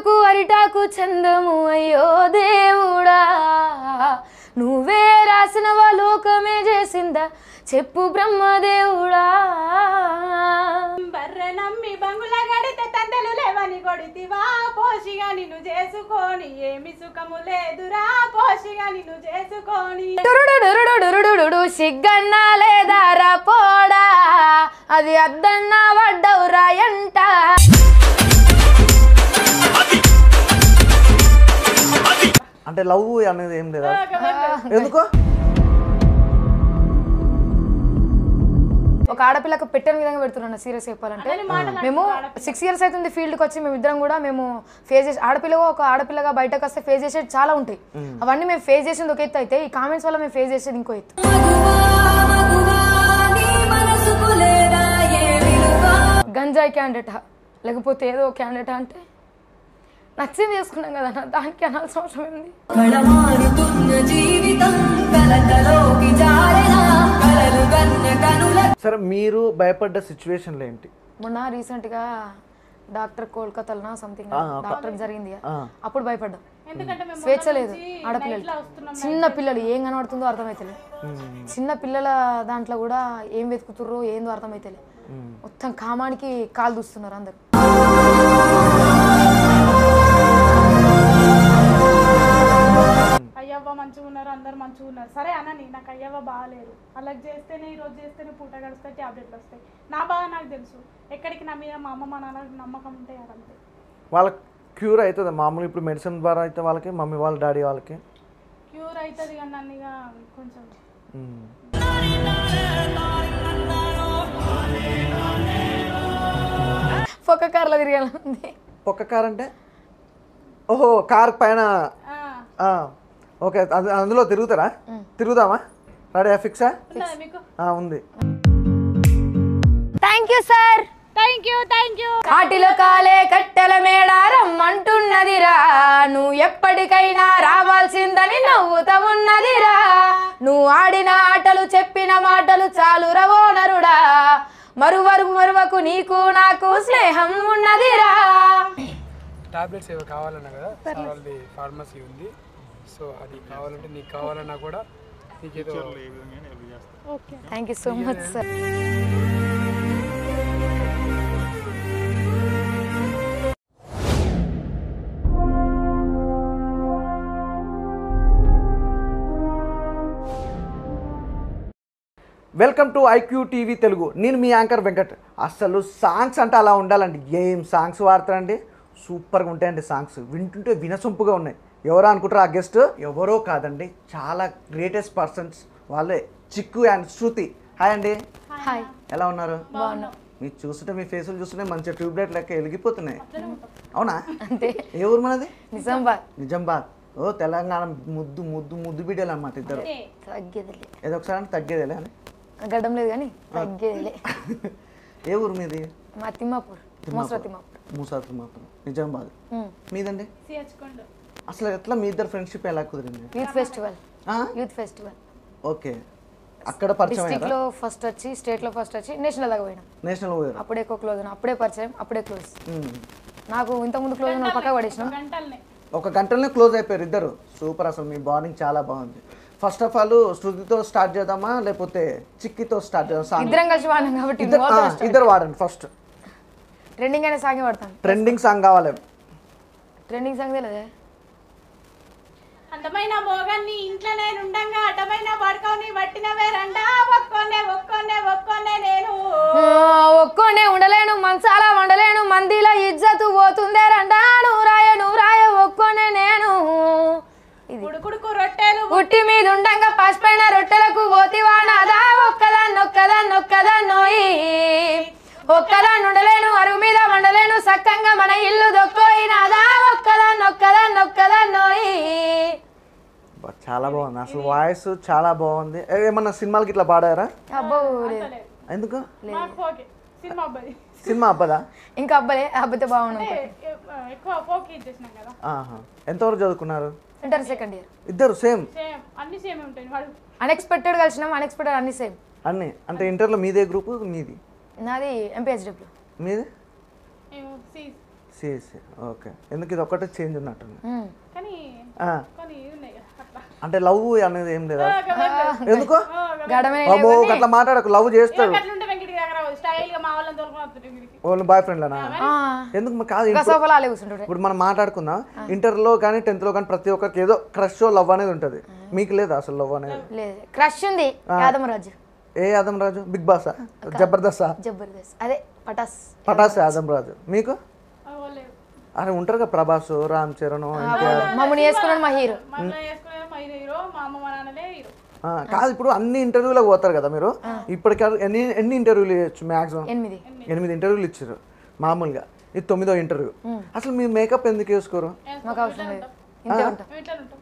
చెట్టుకు అరిటాకు చందము అయ్యో దేవుడా నువ్వే రాసినవా లోకమే చేసిందా చెప్పు బ్రహ్మదేవుడా బర్రె నమ్మి బంగుల గడితే తందెలు లేవని కొడితివా పోషిగా నిన్ను చేసుకొని ఏమి సుఖము లేదురా పోషిగా నిన్ను చేసుకొని సిగ్గన్నా లేదారా పోడా అది అద్దన్నా వడ్డవురా ఎంట అంటే లవ్ అనేది ఏం లేదా ఎందుకో ఒక ఆడపిల్లకు పెట్టని విధంగా పెడుతున్నాను సీరియస్ చెప్పాలంటే మేము 6 years అవుతుంది ఫీల్డ్కి వచ్చి మేము ఇద్దరం కూడా మేము ఫేస్ చేసి ఒక ఆడపిల్లగా బయటకు వస్తే ఫేస్ చేసేది చాలా ఉంటాయి అవన్నీ మేము ఫేస్ చేసేది ఒక ఎత్తు అయితే ఈ కామెంట్స్ వల్ల మేము ఫేస్ చేసేది ఇంకో ఎత్తు గంజాయి క్యాండిడేటా లేకపోతే ఏదో క్యాండిడేటా అంటే నచ్చింది చేసుకున్నాం కదా దానికి అనాల్సిన అవసరం ఏంది సరే మీరు భయపడ్డ సిచ్యువేషన్లు ఏంటి మొన్న రీసెంట్ గా డాక్టర్ కోల్కతాలో సంథింగ్ డాక్టర్ జరిగింది అప్పుడు భయపడ్డాం స్వేచ్ఛ లేదు ఆడపిల్లలు చిన్న పిల్లలు ఏం కనబడుతుందో అర్థమైతలే చిన్న పిల్లల దాంట్లో కూడా ఏం వెతుకుతుర్రో ఏందో అర్థమైతలే మొత్తం కామానికి కాలు దూస్తున్నారు అందరు అయ్యవ్వ మంచిగా ఉన్నారు అందరు మంచిగా ఉన్నారు సరే అనని నాకు అయ్యవ్వ బాగాలేరు అలాగ చేస్తేనే ఈరోజు చేస్తేనే పూట గడుస్తాయి ట్యాబ్లెట్లు వస్తాయి నా బాగా నాకు తెలుసు ఎక్కడికి నా మీద మా అమ్మ మా నాన్న నమ్మకం ఉంటాయి అదంతే వాళ్ళకి క్యూర్ అవుతుంది మామూలు ఇప్పుడు మెడిసిన్ ద్వారా అయితే వాళ్ళకి మమ్మీ వాళ్ళ డాడీ వాళ్ళకి క్యూర్ అవుతుంది కానీ నన్ను ఇక కొంచెం పొక్క కార్లో తిరగాలంది ఒక్క కార్ అంటే ఓహో కార్ పైన ఓకే అందులో తిరుగుతారా తిరుగుదామా రెడీ ఫిక్సా మీకు ఉంది thank you sir thank you కాటిలో కాలే కట్టెల మేడారం అంటున్నదిరా నువ్వు ఎప్పటికైనా రావాల్సిందని నవ్వుతా ఉన్నదిరా నువ్వు ఆడిన ఆటలు చెప్పిన మాటలు చాలు రవో నరుడా మరువకు నీకు నాకు స్నేహం ఉన్నదిరా టాబ్లెట్స్ ఏవో కావాలన్నా కదా వాళ్ళది ఫార్మసీ ఉంది సో అది కావాలంటే నీకు కావాలన్నా కూడా నీకేదో thank you so much sir welcome to IQ TV Telugu నేను మీ యాంకర్ వెంకట్ అసలు సాంగ్స్ అంటే అలా ఉండాలండి ఏం సాంగ్స్ వాడతారండి సూపర్గా ఉంటాయండి సాంగ్స్ వింటుంటే వినసొంపుగా ఉన్నాయి ఎవరో అనుకుంటారు ఆ గెస్ట్ ఎవరో కాదండి చాలా గ్రేటెస్ట్ పర్సన్స్ వాళ్ళే చిక్కు అండ్ శృతి హాయ్ అండి హాయ్ ఎలా ఉన్నారు బాగున్నా మీరు చూస్తుంటే మీ ఫేసులు చూస్తుంటే మంచిగా ట్యూబ్లైట్ లెక్క వెలిగిపోతున్నాయి అవునా అంతే ఏ ఊరు మనది నిజామాబాద్ ఓ తెలంగాణ ముద్దు ముద్దు ముద్దు బిడ్డలు అన్నమాట ఇద్దరు తగ్గేదిలే ఏదో ఒకసారి అంటే తగ్గేదేలే అని గడ్డం లేదు కానీ తగ్గేదిలే ఏ ఊరు మీది మా తిమ్మాపూర్ మూసా తిమ్మాపూర్ నిజామాబాద్ మీదండి అసలు ఎట్లా మీ ఇద్దరు ఫ్రెండ్షిప్ ఎలా కుదిరింది యూత్ ఫెస్టివల్ ఓకే అక్కడ పరిచయం డిస్ట్రిక్ట్ లో ఫస్ట్ వచ్చి స్టేట్ లో ఫస్ట్ వచ్చి నేషనల్ దాకా పోయినా నేషనల్ పోయారు అప్పుడే ఎక్కువ క్లోజ్ అప్పుడే పరిచయం అప్పుడే క్లోజ్ నాకు ఇంతకుముందు క్లోజ్ ఉన్న పక్క పడేసినాం ఒక గంటలోనే క్లోజ్ అయిపోయారు ఇద్దరు సూపర్ అసలు మీ బాండింగ్ చాలా బాగుంది ఫస్ట్ ఆఫ్ ఆల్ శృతితో స్టార్ట్ చేద్దామా లేకపోతే చిక్కితో స్టార్ట్ చేద్దాం ఇద్దరం కలిసి వాడినాం కాబట్టి ఇద్దరు వాడండి ఫస్ట్ ట్రెండింగ్ అనే సాంగ్ వాడతాను ట్రెండింగ్ సాంగ్ కావాలి ట్రెండింగ్ సాంగ్ తెలియదే అందమైన మోగాన్ని ఇంట్లో నేను ఉండంగా అటమైన పడుకొని పట్టినవే రండా ఒక్కొనే నేను ఒక్కొనే ఉండలేను మంచాల వండలేను మందిలో ఇజ్జతు పోతుందే రండా నూరాయ ఒక్కొనే నేను ఉడుకుడుకు రొట్టెలు ఉట్టి మీద ఉండంగా పసిపైన రొట్టెలకు పోతివానాదా ఒక్కదాన్నోయి ఒక్కదాన్ని ఉండలేను అరుగు మీద వండలేను సక్కంగా మన ఇల్లు దొక్కోయినాదా ఒక్కదాన్నోయి చాలా బాగుంది అసలు వాయిస్ చాలా బాగుంది ఏమన్నా సినిమాలకి ఇట్లా పాడారా అబ్బో ఎందుకు సినిమా అబ్బదా ఇంకా అబ్బతే బాగుంది ఎక్కువ ఫోక్ చేసినాం కదా ఎంతవరకు చదువుకున్నారు ఇంటర్ సెకండ్ ఇయర్ ఇద్దరు సేమ్ అన్ని సేమ్ ఉంటాయి వాడు అన్ఎక్స్పెక్టెడ్ కలిసినాం అన్ఎక్స్పెక్టెడ్ అన్ని సేమ్ అన్ని అంటే ఇంటర్లో మీదే గ్రూప్ మీది నాది ఎంపీహెచ్డబ్ల్యూ మీది సిఎస్సి. ఓకే. ఎందుకు ఇది ఒక్కటే చేంజ్ ఉన్నట్టుంది. కానీ ఆ, కొన్ని ఉన్నాయి కదా అట్లా. అంటే లవ్ అనేది ఏం లేదా? ఎందుకో గడమే బాబు అట్లా మాట్లాడకు, లవ్ చేస్తాడు. అట్లుంటే వెంకటి దగ్గర స్టైల్ గా మా వాళ్ళని తోలుకొని వస్తుంటే వీడికి. వాళ్ళ బాయ్ ఫ్రెండ్లనా? ఎందుకు మరి కాదు, ఇప్పుడు- సోఫాలో అలే కూర్చుంటాడు. ఇప్పుడు మనం మాట్లాడుకుందాం, ఇంటర్లో కానీ 10th లో కానీ ప్రతి ఒక్కరికి ఏదో క్రష్ లవ్ అనేది ఉంటుంది. మీకు లేదా అసలు లవ్ అనేది? లేదు, క్రష్ ఉంది యాదమరాజు. ఏ యాదం రాజు? బిగ్ బాసా, జబర్దస్త్, జబర్దస్త్ అదే పటాస్. పటాస్ యాదం రాజు. మీకు? లేదు అరే ఉంటారు కదా, ప్రభాస్, రామ్ చరణ్. మమ్మల్ని వేసుకున్నాడు మా హీరో. మళ్ళీ వేసుకునే మా హీరో, మా అమ్మ మా నాన్నలే హీరో. కాదు, ఇప్పుడు అన్ని ఇంటర్వ్యూలకు పోతారు కదా మీరు, ఇప్పటికి ఎన్ని ఇంటర్వ్యూలు చేయొచ్చు? మ్యాక్సిమం 8 ఇంటర్వ్యూలు ఇచ్చారు మామూలుగా. ఇది 9వ ఇంటర్వ్యూ. అసలు మీరు మేకప్ ఎందుకు వేసుకోరు? మాకు అవసరం లేదు, ఇంతే ఉంటాం. మేము ఇట్లా ఉంటాం.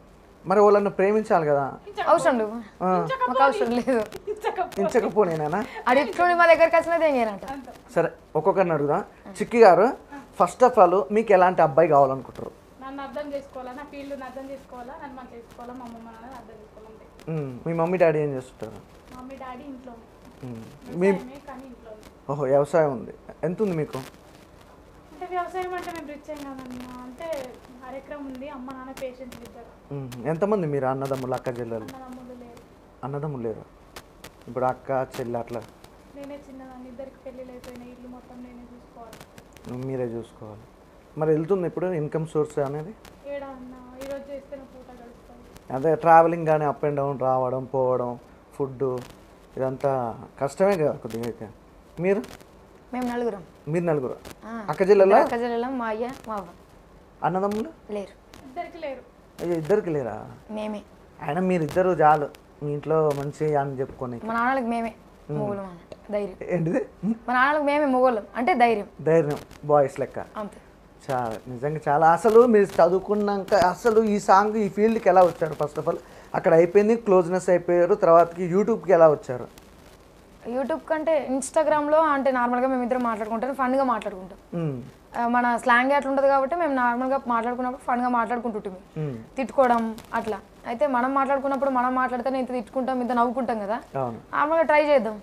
మరి వాళ్ళని ప్రేమించాలి కదా. అవసరం లేదు, మాకు అవసరం లేదు. ఇంచకపోనేనా? అడిగి మా దగ్గరికి వచ్చినది ఏం చేయనంట. సరే, ఒక్కొక్కరిని అడుగుదాం. చిక్కి గారు, ఫస్ట్ ఆఫ్ ఆల్ మీకు ఎలాంటి అబ్బాయి కావాలనుకుంటారు? నన్ను అర్థం చేసుకోవాలా, నా ఫీల్డ్ని అర్థం చేసుకోవాలా, నన్ను మంచిగా చేసుకోవాలా, మా అమ్మ మా నాన్న అర్థం చేసుకోవాలంటే. మీ మమ్మీ డాడీ ఏం చేస్తుంటారు? మమ్మీ డాడీ ఇంట్లో మీ కానీ ఇంట్లో ఓహో, వ్యవసాయం ఉంది. ఎంత ఉంది మీకు? అంటే వ్యవసాయం అంటే మేము రిచ్ అయ్యాం కదన్నా, అంటే కార్యక్రమం ఉంది. అమ్మ నాన్న పేషెంట్ ఇద్దరు. ఎంతమంది మీరు అన్నదమ్ములు, అక్క చెల్లెలు? అన్నదమ్ములు లేరు. అన్నదమ్ములు లేరు. ఇప్పుడు అక్క చెల్లి అట్లా నేనే చిన్నదాన్ని, ఇద్దరికి పెళ్ళిళ్ళు అయిపోయినాయి. ఇల్లు మొత్తం నేనే చూసుకోవాలి. మీరే చూసుకోవాలి. మరి వెళ్తుంది ఇప్పుడు ఇన్కమ్ సోర్స్ అనేది? ఏడా అన్న ఈరోజు చేస్తేనే పూట గడుస్తుంది. అదే ట్రావెలింగ్ కానీ అప్ అండ్ డౌన్, రావడం పోవడం, ఫుడ్, ఇదంతా కష్టమే కదా కొద్దిగా. అయితే మీరు? మేము నలుగురం. మీరు నలుగురు అక్క చెల్లెలా? అక్క చెల్లెలం, మా అయ్య మా అవ్వ. అన్నదమ్ములు లేరు. ఇద్దరికి లేరు. అయ్యో, ఇద్దరికి లేరా? మేమే. అయినా మీరు ఇద్దరు చాలు మీ ఇంట్లో మంచి అని చెప్పుకొని. మా నాన్నలకు మేమే మొగోళ్ళం అన్నట్టు, ధైర్యం. ఏంటిది? మా నాన్నలకు మేమే మొగోళ్ళం అంటే ధైర్యం. ధైర్యం, బాయ్స్ లెక్క. అంతే. చాలా నిజంగా చాలా. అసలు మీరు చదువుకున్నాక అసలు ఈ సాంగ్ ఈ ఫీల్డ్కి ఎలా వచ్చారు? ఫస్ట్ ఆఫ్ ఆల్ అక్కడ అయిపోయింది, క్లోజ్నెస్ అయిపోయారు, తర్వాతకి యూట్యూబ్కి ఎలా వచ్చారు? యూట్యూబ్ కంటే ఇన్స్టాగ్రామ్లో అంటే నార్మల్గా మేము ఇద్దరం మాట్లాడుకుంటాం, ఫన్గా మాట్లాడుకుంటాం. మన స్లాంగ్ అట్లా ఉంటుంది కాబట్టి మేము నార్మల్గా మాట్లాడుకున్నప్పుడు ఫన్గా మాట్లాడుకుంటుంటాం, తిట్టుకోవడం అట్లా. అయితే మనం మాట్లాడుకున్నప్పుడు మనం మాట్లాడితేనే ఇంత తిట్టుకుంటాం, ఇంత నవ్వుకుంటాం కదా, నార్మల్గా ట్రై చేద్దాం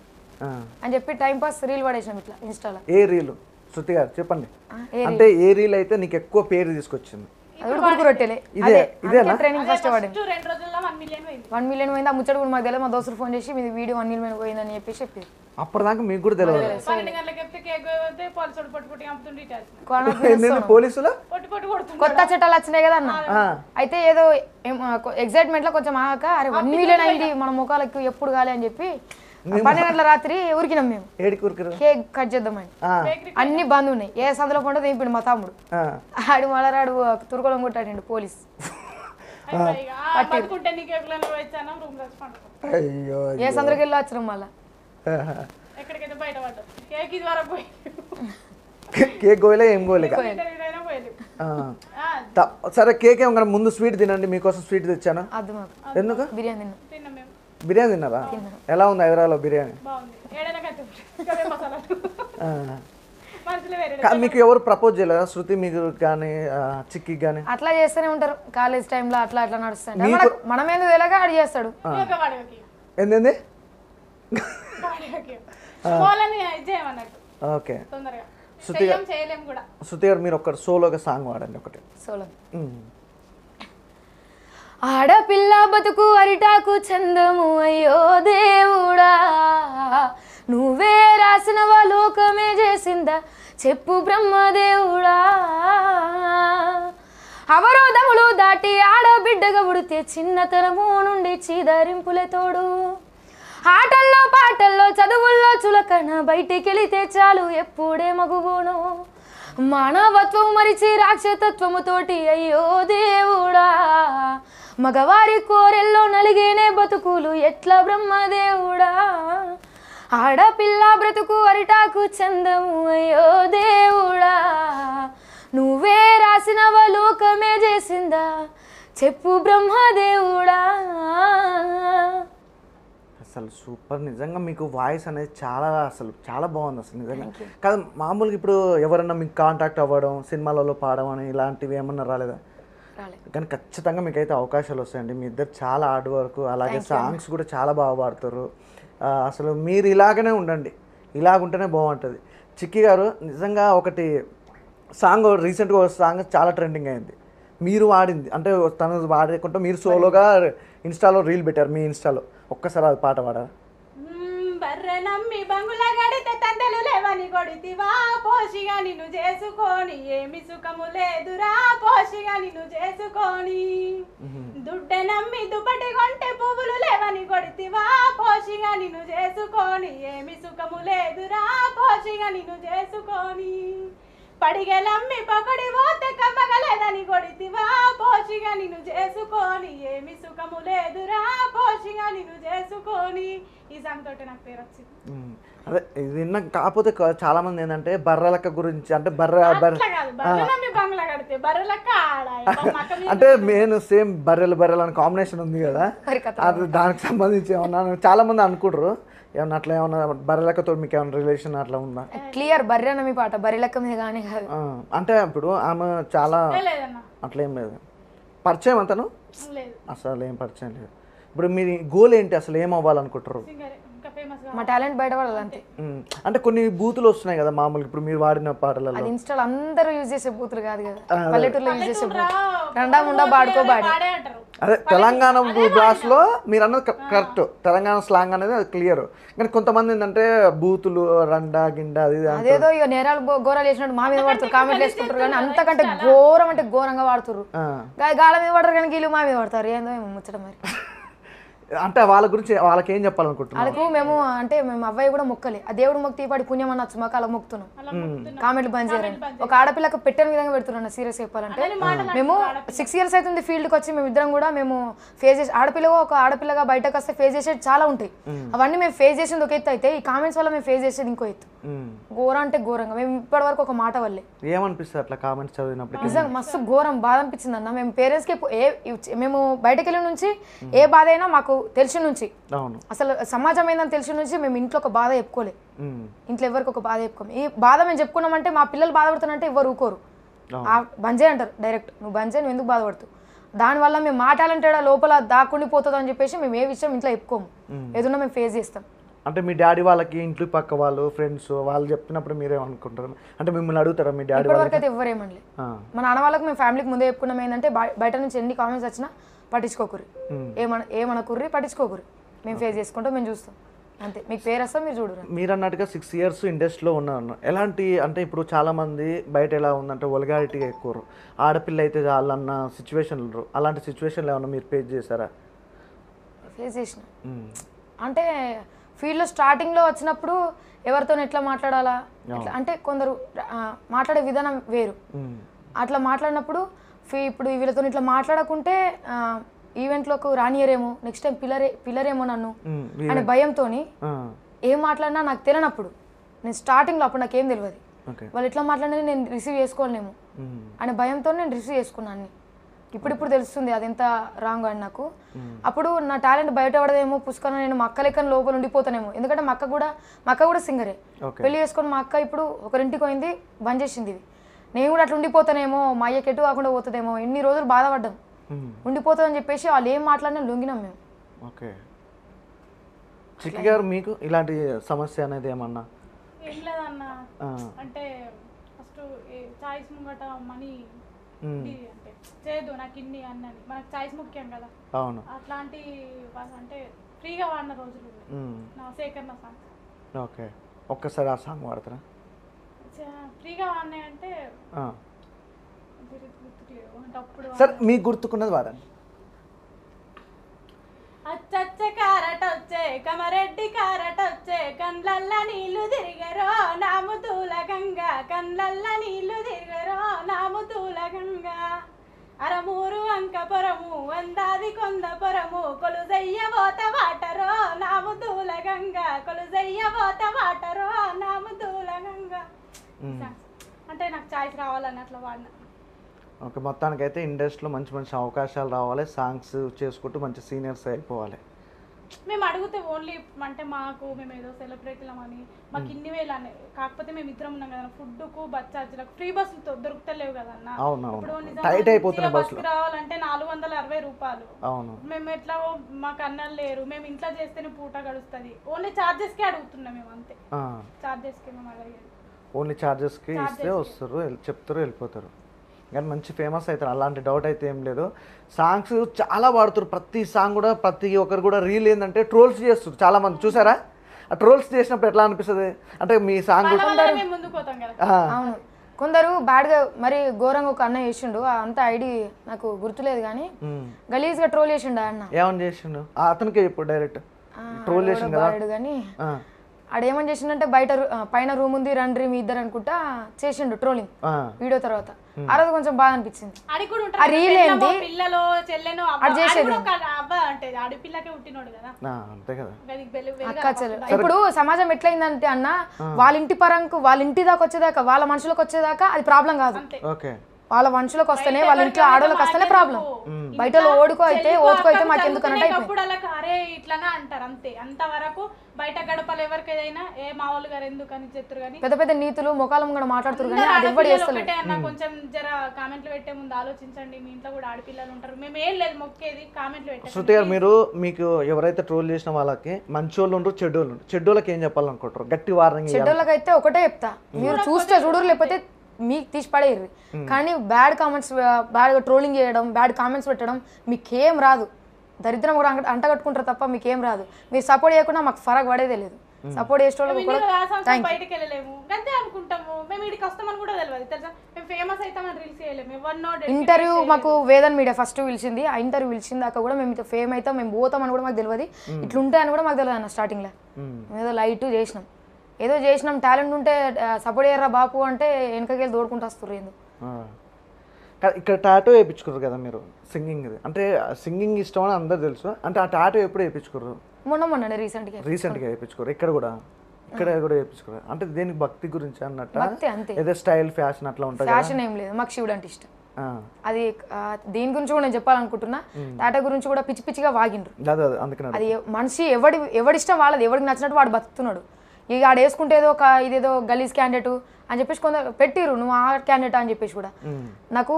అని చెప్పి టైంపాస్ రీల్ పడేసాం ఇట్లా ఇన్స్టాలో. ఏ రీల్? శృతి గారు చెప్పండి. అంటే ఏ రీల్ అయితే నీకు ఎక్కువ పేరు తీసుకొచ్చింది? ట్రైనింగ్ ఫస్ట్ పడింది. 2 రోజుల్లో 1 మిలియన్ పోయింది. 1 మిలియన్ పోయింది. ఆ ముచ్చట కూడా మాకు తెలియదు. మా దోస్తులు ఫోన్ చేసి మీది వీడియో 1 మిలియన్ పోయిందని చెప్పేసి చెప్పారు. అప్పటిదాకా మీకు కూడా తెలియదు? 12 గంటలకు చెప్తే కేక్ పోతే పోలీసుడు పట్టుకుంటే చంపుతుంటే పోలీసులు పట్టు కొడుతుంది. కొత్త చట్టాలు వచ్చినాయి కదా అన్న. అయితే ఏదో ఎగ్జైట్మెంట్ లో కొంచెం ఆక అరే 1 మిలియన్ అయింది మన ముఖాలకు ఎప్పుడు కాలే అని చెప్పి 12 గంటల రాత్రి ఉరికినాం మేము. కేక్ కట్ చేద్దామని అన్ని బంద్ ఉన్నాయి. ఏ సందులో పంట తెంపిండు మా తమ్ముడు. ఆడు మళ్ళరాడు తురుకోలం కొట్టాడు పోలీస్. ఏ సందులోకి వెళ్ళి వచ్చినాం మళ్ళా. ఎక్కడికైతే బయట పడ్డా కేక్ ఇది వరకు పోయి కేక్ గోయలే ఏం గోయలే. సరే, కేక్ ఏమన్నా ముందు స్వీట్ తినండి, మీకోసం స్వీట్ తెచ్చాను. ఎందుకు? బిర్యానీ తిన్నాం మేము. బిర్యానీ తిన్నారా? ఎలా ఉంది హైదరాబాద్లో బిర్యానీ? మీకు ఎవరు ప్రపోజ్ చేయలేదా? శృతి మీకు కానీ చిక్కి కానీ? అట్లా చేస్తూనే ఉంటారు కాలేజ్ టైంలో, అట్లా అట్లా నడుస్తాడు. మనం ఏందో తెలియక ఆడు చేస్తాడు. ఏంది? ఓకే. శృతి గారు మీరు ఒకటి సోలోగా సాంగ్ వాడండి. ఒకటి సోలో. ఆడపిల్ల బతుకు అరిటాకు చందము అయ్యో దేవుడా, నువ్వే రాసినవా లోకమే చేసిందా చెప్పు బ్రహ్మదేవుడా. అవరోధములు దాటి ఆడబిడ్డగా ఉడితే చిన్నతనము నుండి చీదరింపులే తోడు. ఆటల్లో పాటల్లో చదువుల్లో చులకన బయటికెళితే చాలు ఎప్పుడే మగువును. మానవత్వం మరిచి రాక్షసత్వముతోటి అయ్యో దేవుడా, మగవారి కోరెల్లో నలిగేనే బతుకులు ఎట్లా బ్రహ్మదేవుడా. ఆడపిల్ల బ్రతుకు అరిటాకు చందము అయ్యో దేవుడా, నువ్వే రాసినవా లోకమే చేసిందా చెప్పు బ్రహ్మదేవుడా. అసలు సూపర్. నిజంగా మీకు వాయిస్ అనేది చాలా బాగుంది అసలు నిజంగా. కాదు, మామూలుగా ఇప్పుడు ఎవరన్నా మీకు కాంటాక్ట్ అవ్వడం, సినిమాలలో పాడడం అని ఇలాంటివి ఏమన్నా రాలేదా? కానీ ఖచ్చితంగా మీకైతే అవకాశాలు వస్తాయండి. మీ ఇద్దరు చాలా హార్డ్ వర్క్, అలాగే సాంగ్స్ కూడా చాలా బాగా పాడతారు. అసలు మీరు ఇలాగనే ఉండండి, ఇలాగుంటేనే బాగుంటుంది. చిక్కి గారు నిజంగా ఒకటి సాంగ్ రీసెంట్గా ఒక సాంగ్ చాలా ట్రెండింగ్ అయింది, మీరు వాడింది అంటే తను వాడకుండా మీరు సోలోగా ఇన్స్టాలో రీల్ పెట్టారు మీ ఇన్స్టాలో, ఒక్కసారి అది పాట పాడారు. బర్రె నమ్మి బంగుల గడితే తందెలు లేవని కొడితివా, పోషిగా నిన్ను చేసుకొని ఏమి సుఖము లేదురా, పోషిగా నిన్ను చేసుకొని దుడ్డె నమ్మి దుప్పటి కొంటే పువ్వులు లేవని కొడితివా, పోషిగా నిన్ను చేసుకొని ఏమి సుఖము లేదురా, పోషిగా నిన్ను చేసుకొని పడిగెలమ్మి పకడి పోతే కమ్మగలేదని కొడితివా, పోషిగా నిన్ను చేసుకొని ఏమి సుఖము లేదురా, పోషిగా నిన్ను చేసుకొని. ఈ సాంగ్ తోటి నాకు పేరు వచ్చింది. అదే ఇది విన్నా. కాకపోతే చాలా మంది ఏంటంటే బర్రెలక్క గురించి అంటే అంటే మెయిన్ సేమ్ బర్రెలు అని కాంబినేషన్ ఉంది కదా, అది దానికి సంబంధించి ఏమన్నా చాలా మంది అనుకుంటారు, ఏమన్నా అట్లా ఏమన్నా బర్రెలక్కతో మీకు ఏమైనా రిలేషన్ అట్లా ఉందా? క్లియర్ బర్రెనమ్మి పాట బర్రెలక్క మీద కానీ కాదు. అంటే ఇప్పుడు ఆమె చాలా అట్లా ఏం లేదు, పరిచయం అంతను అసలు ఏం పరిచయం లేదు. ఇప్పుడు మీ గోల్ ఏంటి, అసలు ఏం అవ్వాలనుకుంటారు? మా టాలెంట్ బయటపడాలి అంతే. అంటే కొన్ని బూతులు వస్తున్నాయి కదా మామూలుగా, ఇప్పుడు మీరు వాడిన పాటలలో అది ఇన్స్టాల్ అందరూ యూజ్ చేసే బూతులు కాదు కదా, పల్లెటూరులో యూజ్ చేసే బూతులు కన్నడ ముండా బాడుకోబాడి. అదే తెలంగాణ భాష లో మీరు అన్నది కరెక్ట్, తెలంగాణ స్లాంగ్ అనేది అది క్లియర్. కానీ కొంతమంది ఏంటంటే బూతులు రండా గిండా అది అదేదో ఇక నేరాలు ఘోరాలు చేసినట్టు మా మీద పడుతారు, కామెంట్లు వేసుకుంటారు, కానీ అంతకంటే ఘోరం అంటే ఘోరంగా వాడుతారు. గాల మీద పడరు కానీ గీళ్ళు మా మీద పడతారు, ఏందో ఏమో ముచ్చట మరి. అంటే వాళ్ళ గురించి వాళ్ళకి ఏం చెప్పాలనుకుంటున్నాం? వాళ్ళకు మేము అవ్వయ్య కూడా మొక్కలే, ఆ దేవుడు మొక్కి తీపాడి పుణ్యం అనొచ్చు, మాకు అలా మొక్కుతున్నాం. కామెంట్లు బంద్ చేయాలని ఒక ఆడపిల్లకు పెట్టని విధంగా పెడుతున్నాను. సీరియస్ చెప్పాలంటే మేము 6 years అవుతుంది ఫీల్డ్కి వచ్చి, మేము ఇద్దరం కూడా మేము ఫేస్ చేసి ఆడపిల్లగా బయటకు వస్తే ఫేస్ చేసేది చాలా ఉంటాయి. అవన్నీ మేము ఫేస్ చేసింది ఒక ఎత్తు అయితే, ఈ కామెంట్స్ వల్ల మేము ఫేస్ చేసేది ఇంకో ఎత్తు. ఘోరం అంటే ఘోరంగా మేము ఇప్పటి వరకు ఒక మాట వల్లే ఏమనిపిస్తుంది అట్లా కామెంట్స్ చదివినప్పుడు? నిజంగా మస్తు ఘోరం బాధ అనిపించింది అన్న. మేము పేరెంట్స్కి మేము బయటకు వెళ్ళి నుంచి ఏ బాధ అయినా మాకు తెలిసి నుంచి, అసలు సమాజం ఏందని తెలిసి నుంచి మేము ఇంట్లో ఒక బాధ చెప్పుకోలే, ఇంట్లో ఎవరికి ఒక బాధ చెప్పుకోము. ఈ బాధ మేము చెప్పుకున్నామంటే మా పిల్లలు బాధపడుతున్నారంటే ఎవరు ఊకోరు, బంద్ చేయి అంటారు డైరెక్ట్, నువ్వు బంద్ చేయి, నువ్వు ఎందుకు బాధపడుతావు. దానివల్ల మేము మాట్లాడంటే లోపల దాక్కుండిపోతుంది అని చెప్పేసి మేము ఏ విషయం ఇంట్లో చెప్పుకోము, ఏదన్నా మేము ఫేస్ చేస్తాం. అంటే మీ డాడీ వాళ్ళకి ఇంట్లో పక్క వాళ్ళు ఫ్రెండ్స్ వాళ్ళు చెప్పినప్పుడు మీరేమనుకుంటారు? అంటే మిమ్మల్ని అడుగుతారా మీ డాడీ? ఇప్పటివరకు అయితే ఎవరేమనలే. మా నాన్న వాళ్ళకి మేము ఫ్యామిలీకి ముందే చెప్పుకున్నాం ఏంటంటే బయట నుంచి ఎన్ని కామెంట్స్ వచ్చినా పట్టించుకోకూరి, ఏమనకుర్రి పట్టించుకోకూరి, మేము ఫేస్ చేసుకుంటాం, మేము చూస్తాం అంతే. మీకు పేరు వస్తాం మీరు చూడరు. మీరు అన్నట్టుగా 6 years ఇండస్ట్రీలో ఉన్నారు, ఎలాంటి అంటే ఇప్పుడు చాలామంది బయట ఎలా ఉందంటే వల్గారిటీ ఎక్కువ, ఆడపిల్ల అయితే చాలన్న సిచ్యువేషన్లు, అలాంటి సిచ్యువేషన్లు ఏమన్నా మీరు ఫేస్ చేశారా? ఫేస్ చేసిన అంటే ఫీల్డ్లో స్టార్టింగ్లో వచ్చినప్పుడు ఎవరితో ఎట్లా మాట్లాడాలా అంటే కొందరు మాట్లాడే విధానం వేరు, అట్లా మాట్లాడినప్పుడు ఇప్పుడు వీళ్ళతో ఇట్లా మాట్లాడకుంటే ఈవెంట్లోకి రానియరేమో, నెక్స్ట్ టైం పిల్లరేమో నన్ను అనే భయంతో ఏం మాట్లాడినా నాకు తెలియనప్పుడు, నేను స్టార్టింగ్లో అప్పుడు నాకేం తెలియదు, వాళ్ళు ఎట్లా మాట్లాడినా నేను రిసీవ్ చేసుకోలేము అనే భయంతో నేను రిసీవ్ చేసుకున్నాను. ఇప్పుడు తెలుస్తుంది అది ఎంత రాంగ్ అని నాకు. అప్పుడు నా టాలెంట్ బయట పడదేమో, పుష్కరం నేను మా అక్క లెక్కన లోపల ఉండిపోతానేమో, ఎందుకంటే మా అక్క కూడా సింగరే, పెళ్లి చేసుకొని మా అక్క ఇప్పుడు ఒకరింటికి పోయింది, బంద్ చేసింది. నేను కూడా అట్లా ఉండిపోతానేమో, మా అయ్యకి ఎటు కాకుండా పోతుందేమో, ఎన్ని రోజులు బాధపడ్డాం, ఉండిపోతుందని చెప్పేసి వాళ్ళు ఏం మాట్లాడినా లొంగినాం మేము. ఓకే చిక్కి గారు, మీకు ఇలాంటి సమస్య అనేది ఏమన్నా? ఏం లేదన్న, అంటే ఫస్ట్ చాయిస్ ముంగట మనీ అంటే చేయదు నాకు ఇన్ని అన్నది, మనకు చాయిస్ ముఖ్యం కదా. అవును, అట్లాంటి అంటే ఫ్రీగా వాడిన రోజులు నా సేకరణ సాంగ్. ఓకే ఒక్కసారి ఆ సాంగ్ వాడతారా? ఫ్రీగా వాడినాయి అంటే సార్ మీకు గుర్తుకున్నది వాడండి. అచ్చచ్చ కారటొచ్చే కమరెడ్డి కారటొచ్చే, కండ్లల్ల నీళ్లు తిరిగరో నాముతూల గంగా, కండ్లల్ల నీళ్లు తిరిగరో నాముతూల గంగా, అరమూరు అంకపురము అందాది కొందపురము, కొలుజయ్య పోత వాటరో నాముతూల గంగా, కొలుజయ్య పోత వాటరో నాముతూల గంగా. అంటే నాకు చాయిస్ రావాలని అట్లా వాడిన. ఓకే మొత్తానికైతే ఇండస్ట్రీలో మంచి మంచి అవకాశాలు రావాలి, సాంగ్స్ చేసుకుంటూ మంచి సీనియర్స్ అయిపోవాలి. మేము అడిగితే ఓన్లీ అంటే మేము ఏదో సెలబ్రిటీలమని మాకు ఇన్ని వేలు అని, కాకపోతే మేము ఇద్దరం ఉన్నాం కదా, ఫుడ్కు బస్ ఛార్జీలకు ఫ్రీ బస్సులు దొరుకుతలేవు కదన్న. ఇప్పుడు బస్సుకి రావాలంటే 460 రూపాయలు. మేము ఎట్లా మాకు అన్నలు లేరు, మేము ఇంట్లో చేస్తేనే పూట గడుస్తుంది, ఓన్లీ ఛార్జెస్కే అడుగుతున్నాం మేము అంతే, ఛార్జెస్కే మేము అడిగేది. ఓన్లీ ఛార్జెస్కి ఇస్తే వస్తారు, చెప్తారు, వెళ్ళిపోతారు. కానీ మంచి ఫేమస్ అవుతారు, అలాంటి డౌట్ అయితే ఏం లేదు. సాంగ్స్ చాలా పాడుతారు, ప్రతి సాంగ్ కూడా ప్రతి ఒక్కరు కూడా రీల్ ఏంటంటే ట్రోల్స్ చేస్తారు చాలామంది. చూసారా ఆ ట్రోల్స్ చేసినప్పుడు ఎట్లా అనిపిస్తుంది అంటే మీ సాంగ్ అవును, కొందరు బ్యాడ్గా మరి ఘోరంగా ఒక అన్న చేసిండు, అంత ఐడి నాకు గుర్తులేదు కానీ గలీజ్గా ట్రోల్ చేసిండు అన్న. ఏమని చేసిండు అతనికే ఇప్పుడు డైరెక్ట్ ట్రోల్ చేసిండు కదా కానీ ఆడేమని చేసిండంటే బయట పైన రూమ్ ఉంది రండి మీ ఇద్దరు అనుకుంటా చేసిండు ట్రోలింగ్ వీడియో. తర్వాత ఆ రోజు కొంచెం బాగా అనిపించింది. ఆ రీల్ ఏంటి అక్క చెల్లెలు. ఇప్పుడు సమాజం ఎట్లయిందంటే అన్న వాళ్ళ ఇంటి పరంకు వాళ్ళ ఇంటి దాకా వచ్చేదాకా వాళ్ళ మనుషులకు వచ్చేదాకా అది ప్రాబ్లం కాదు. వాళ్ళ మనుషులకు వస్తేనే వాళ్ళ ఇంట్లో ఆడోళ్ళకి వస్తేనే ప్రాబ్లం. బయట ఓడుకో అయితే మాకు ఎందుకు అరే ఇట్లానా అంటారు అంతే. అంతవరకు బయట గడపలు ఎవరికైనా ఏ మా వాళ్ళు గారు ఎందుకు అని చెప్తారు కానీ పెద్ద పెద్ద నీతులు మొకాలం కూడా మాట్లాడుతారు కానీ అది ఎవరు చేస్తలేదు అన్న. కొంచెం జర కామెంట్లు పెట్టే ముందు ఆలోచించండి, మీ ఇంట్లో కూడా ఆడపిల్లలు ఉంటారు. మేము ఏం లేదు మొక్కేది కామెంట్లు పెట్టే. శృతి గారు మీరు మీకు ఎవరైతే ట్రోల్ చేసిన వాళ్ళకి మంచోళ్ళు ఉండరు చెడ్డోళ్ళు ఉండరు, చెడ్డోళ్ళకి ఏం చెప్పాలనుకుంటారు గట్టి వార్నింగ్? చెడ్డోళ్ళకి అయితే ఒకటే చెప్తా, మీరు చూస్తే చూడరు లేకపోతే మీకు తీసి పడేయరు. కానీ బ్యాడ్ కామెంట్స్ బ్యాడ్గా ట్రోలింగ్ చేయడం బ్యాడ్ కామెంట్స్ పెట్టడం మీకేం రాదు. దరిద్రం కూడా అంటగట్టుకుంటారు తప్ప మీకేం రాదు. మీరు సపోర్ట్ చేయకుండా మాకు ఫరక్ పడేదే లేదు. సపోర్ట్ చేసే బయటకు వెళ్ళలేము అంతే అనుకుంటాము. మేము ఇక్కడికి వస్తామని కూడా తెలియదు తెలుసా. మేము ఫేమస్ అవుతామని రీల్స్ చేయలేము. ఇంటర్వ్యూ మాకు వేదన్ మీడియా ఫస్ట్ పిలిచింది, ఆ ఇంటర్వ్యూ పిలిచింది దాకా కూడా మేము ఫేమ్ అవుతాం మేము పోతామని కూడా మాకు తెలియదు. ఇట్లుంటాయని కూడా మాకు తెలియదు అన్న. స్టార్టింగ్లో మేము ఏదో లైట్ చేసినాం, ఏదో చేసినాం, టాలెంట్ ఉంటే సపోర్ట్ చేయరా బాపు అంటే వెనకకెళ్ళి దోడుకుంటూ వస్తారు. ఏందో ఇక్కడ టాటో వేయించుకున్నారు కదా మీరు సింగింగ్, అంటే సింగింగ్ ఇష్టం అని అందరు తెలుసు. అంటే ఆ టాటో ఎప్పుడు వేయించుకోరు? మొన్న రీసెంట్గా వేయించుకోరు. ఇక్కడ కూడా వేయించుకోరు. అంటే దేనికి భక్తి గురించి అన్నట్టు అంతే, ఏదో స్టైల్ ఫ్యాషన్ అట్లా ఉంటుంది? ఫ్యాషన్ ఏం లేదు, మాకు శివుడు అంటే ఇష్టం. అది దీని గురించి కూడా నేను చెప్పాలనుకుంటున్నా. టాటా గురించి కూడా పిచ్చి పిచ్చిగా వాగిండ్రు. అది మనిషి ఎవడిష్టం వాళ్ళది, ఎవరికి నచ్చినట్టు వాడు బతుకుతున్నాడు. ఇక ఆడ వేసుకుంటే ఏదో ఒక ఇదేదో గలీజ్ క్యాండిడేట్ అని చెప్పేసి కొందరు పెట్టిరు, నువ్వు ఆ క్యాండిడేట్ అని చెప్పేసి కూడా. నాకు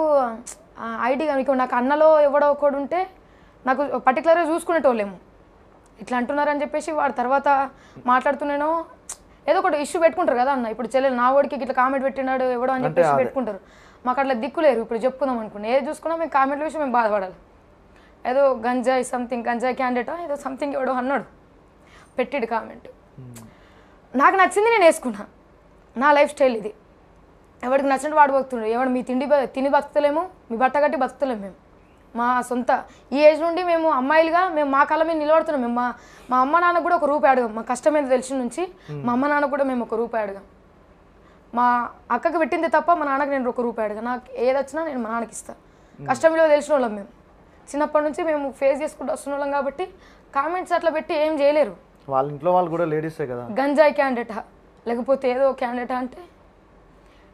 ఐడి నాకు అన్నలో ఎవడో ఒకడు ఉంటే నాకు పర్టికులర్గా చూసుకునేటోళ్ళేమో ఇట్లా అంటున్నారు అని చెప్పేసి వాడు తర్వాత మాట్లాడుతున్నానో ఏదో ఒకటి ఇష్యూ పెట్టుకుంటారు కదా అన్న. ఇప్పుడు చెల్లెలు నా వాడికి ఇట్లా కామెంట్ పెట్టినాడు ఎవడో అని చెప్పేసి పెట్టుకుంటారు. మాకు అట్లా దిక్కులేరు. ఇప్పుడు చెప్పుకుందాం అనుకున్నా ఏది చూసుకున్నా మేము కామెంట్ల విషయం మేము బాధపడాలి. ఏదో గంజాయి సంథింగ్ గంజాయి క్యాండిడేటా ఏదో సంథింగ్ ఎవడో అన్నాడు పెట్టిడు కామెంట్. నాకు నచ్చింది నేను వేసుకున్నా, నా లైఫ్ స్టైల్ ఇది. ఎవరికి నచ్చినట్టు వాడు బతుకుతున్నాడు. ఎవడు మీ తిని బతుకుతలేము, మీ బట్ట కట్టి బతుకుతలేము. మేము మా సొంత ఈ ఏజ్ నుండి మేము అమ్మాయిలుగా మేము మా కళ్ళ మీద నిలబడుతున్నాం. మేము మా అమ్మ నాన్న కూడా ఒక రూపాయి అడగాం. మా కష్టం ఏందో తెలిసిన నుంచి మా అమ్మ నాన్న కూడా మేము ఒక రూపాయి అడగాం. మా అక్కకి పెట్టింది తప్ప మా నాన్నకి నేను ఒక రూపాయి అడగా. నాకు ఏది వచ్చినా నేను మా నాన్నకి ఇస్తాను. కష్టం విలువ తెలిసిన వాళ్ళం మేము. చిన్నప్పటి నుంచి మేము ఫేస్ చేసుకుంటూ వస్తున్న వాళ్ళం కాబట్టి కామెంట్స్ అట్లా పెట్టి ఏం చేయలేరు. వాళ్ళ ఇంట్లో వాళ్ళు కూడా లేడీసే కదా. గంజాయి క్యాండిడేటా లేకపోతే ఏదో క్యాండిడేటా అంటే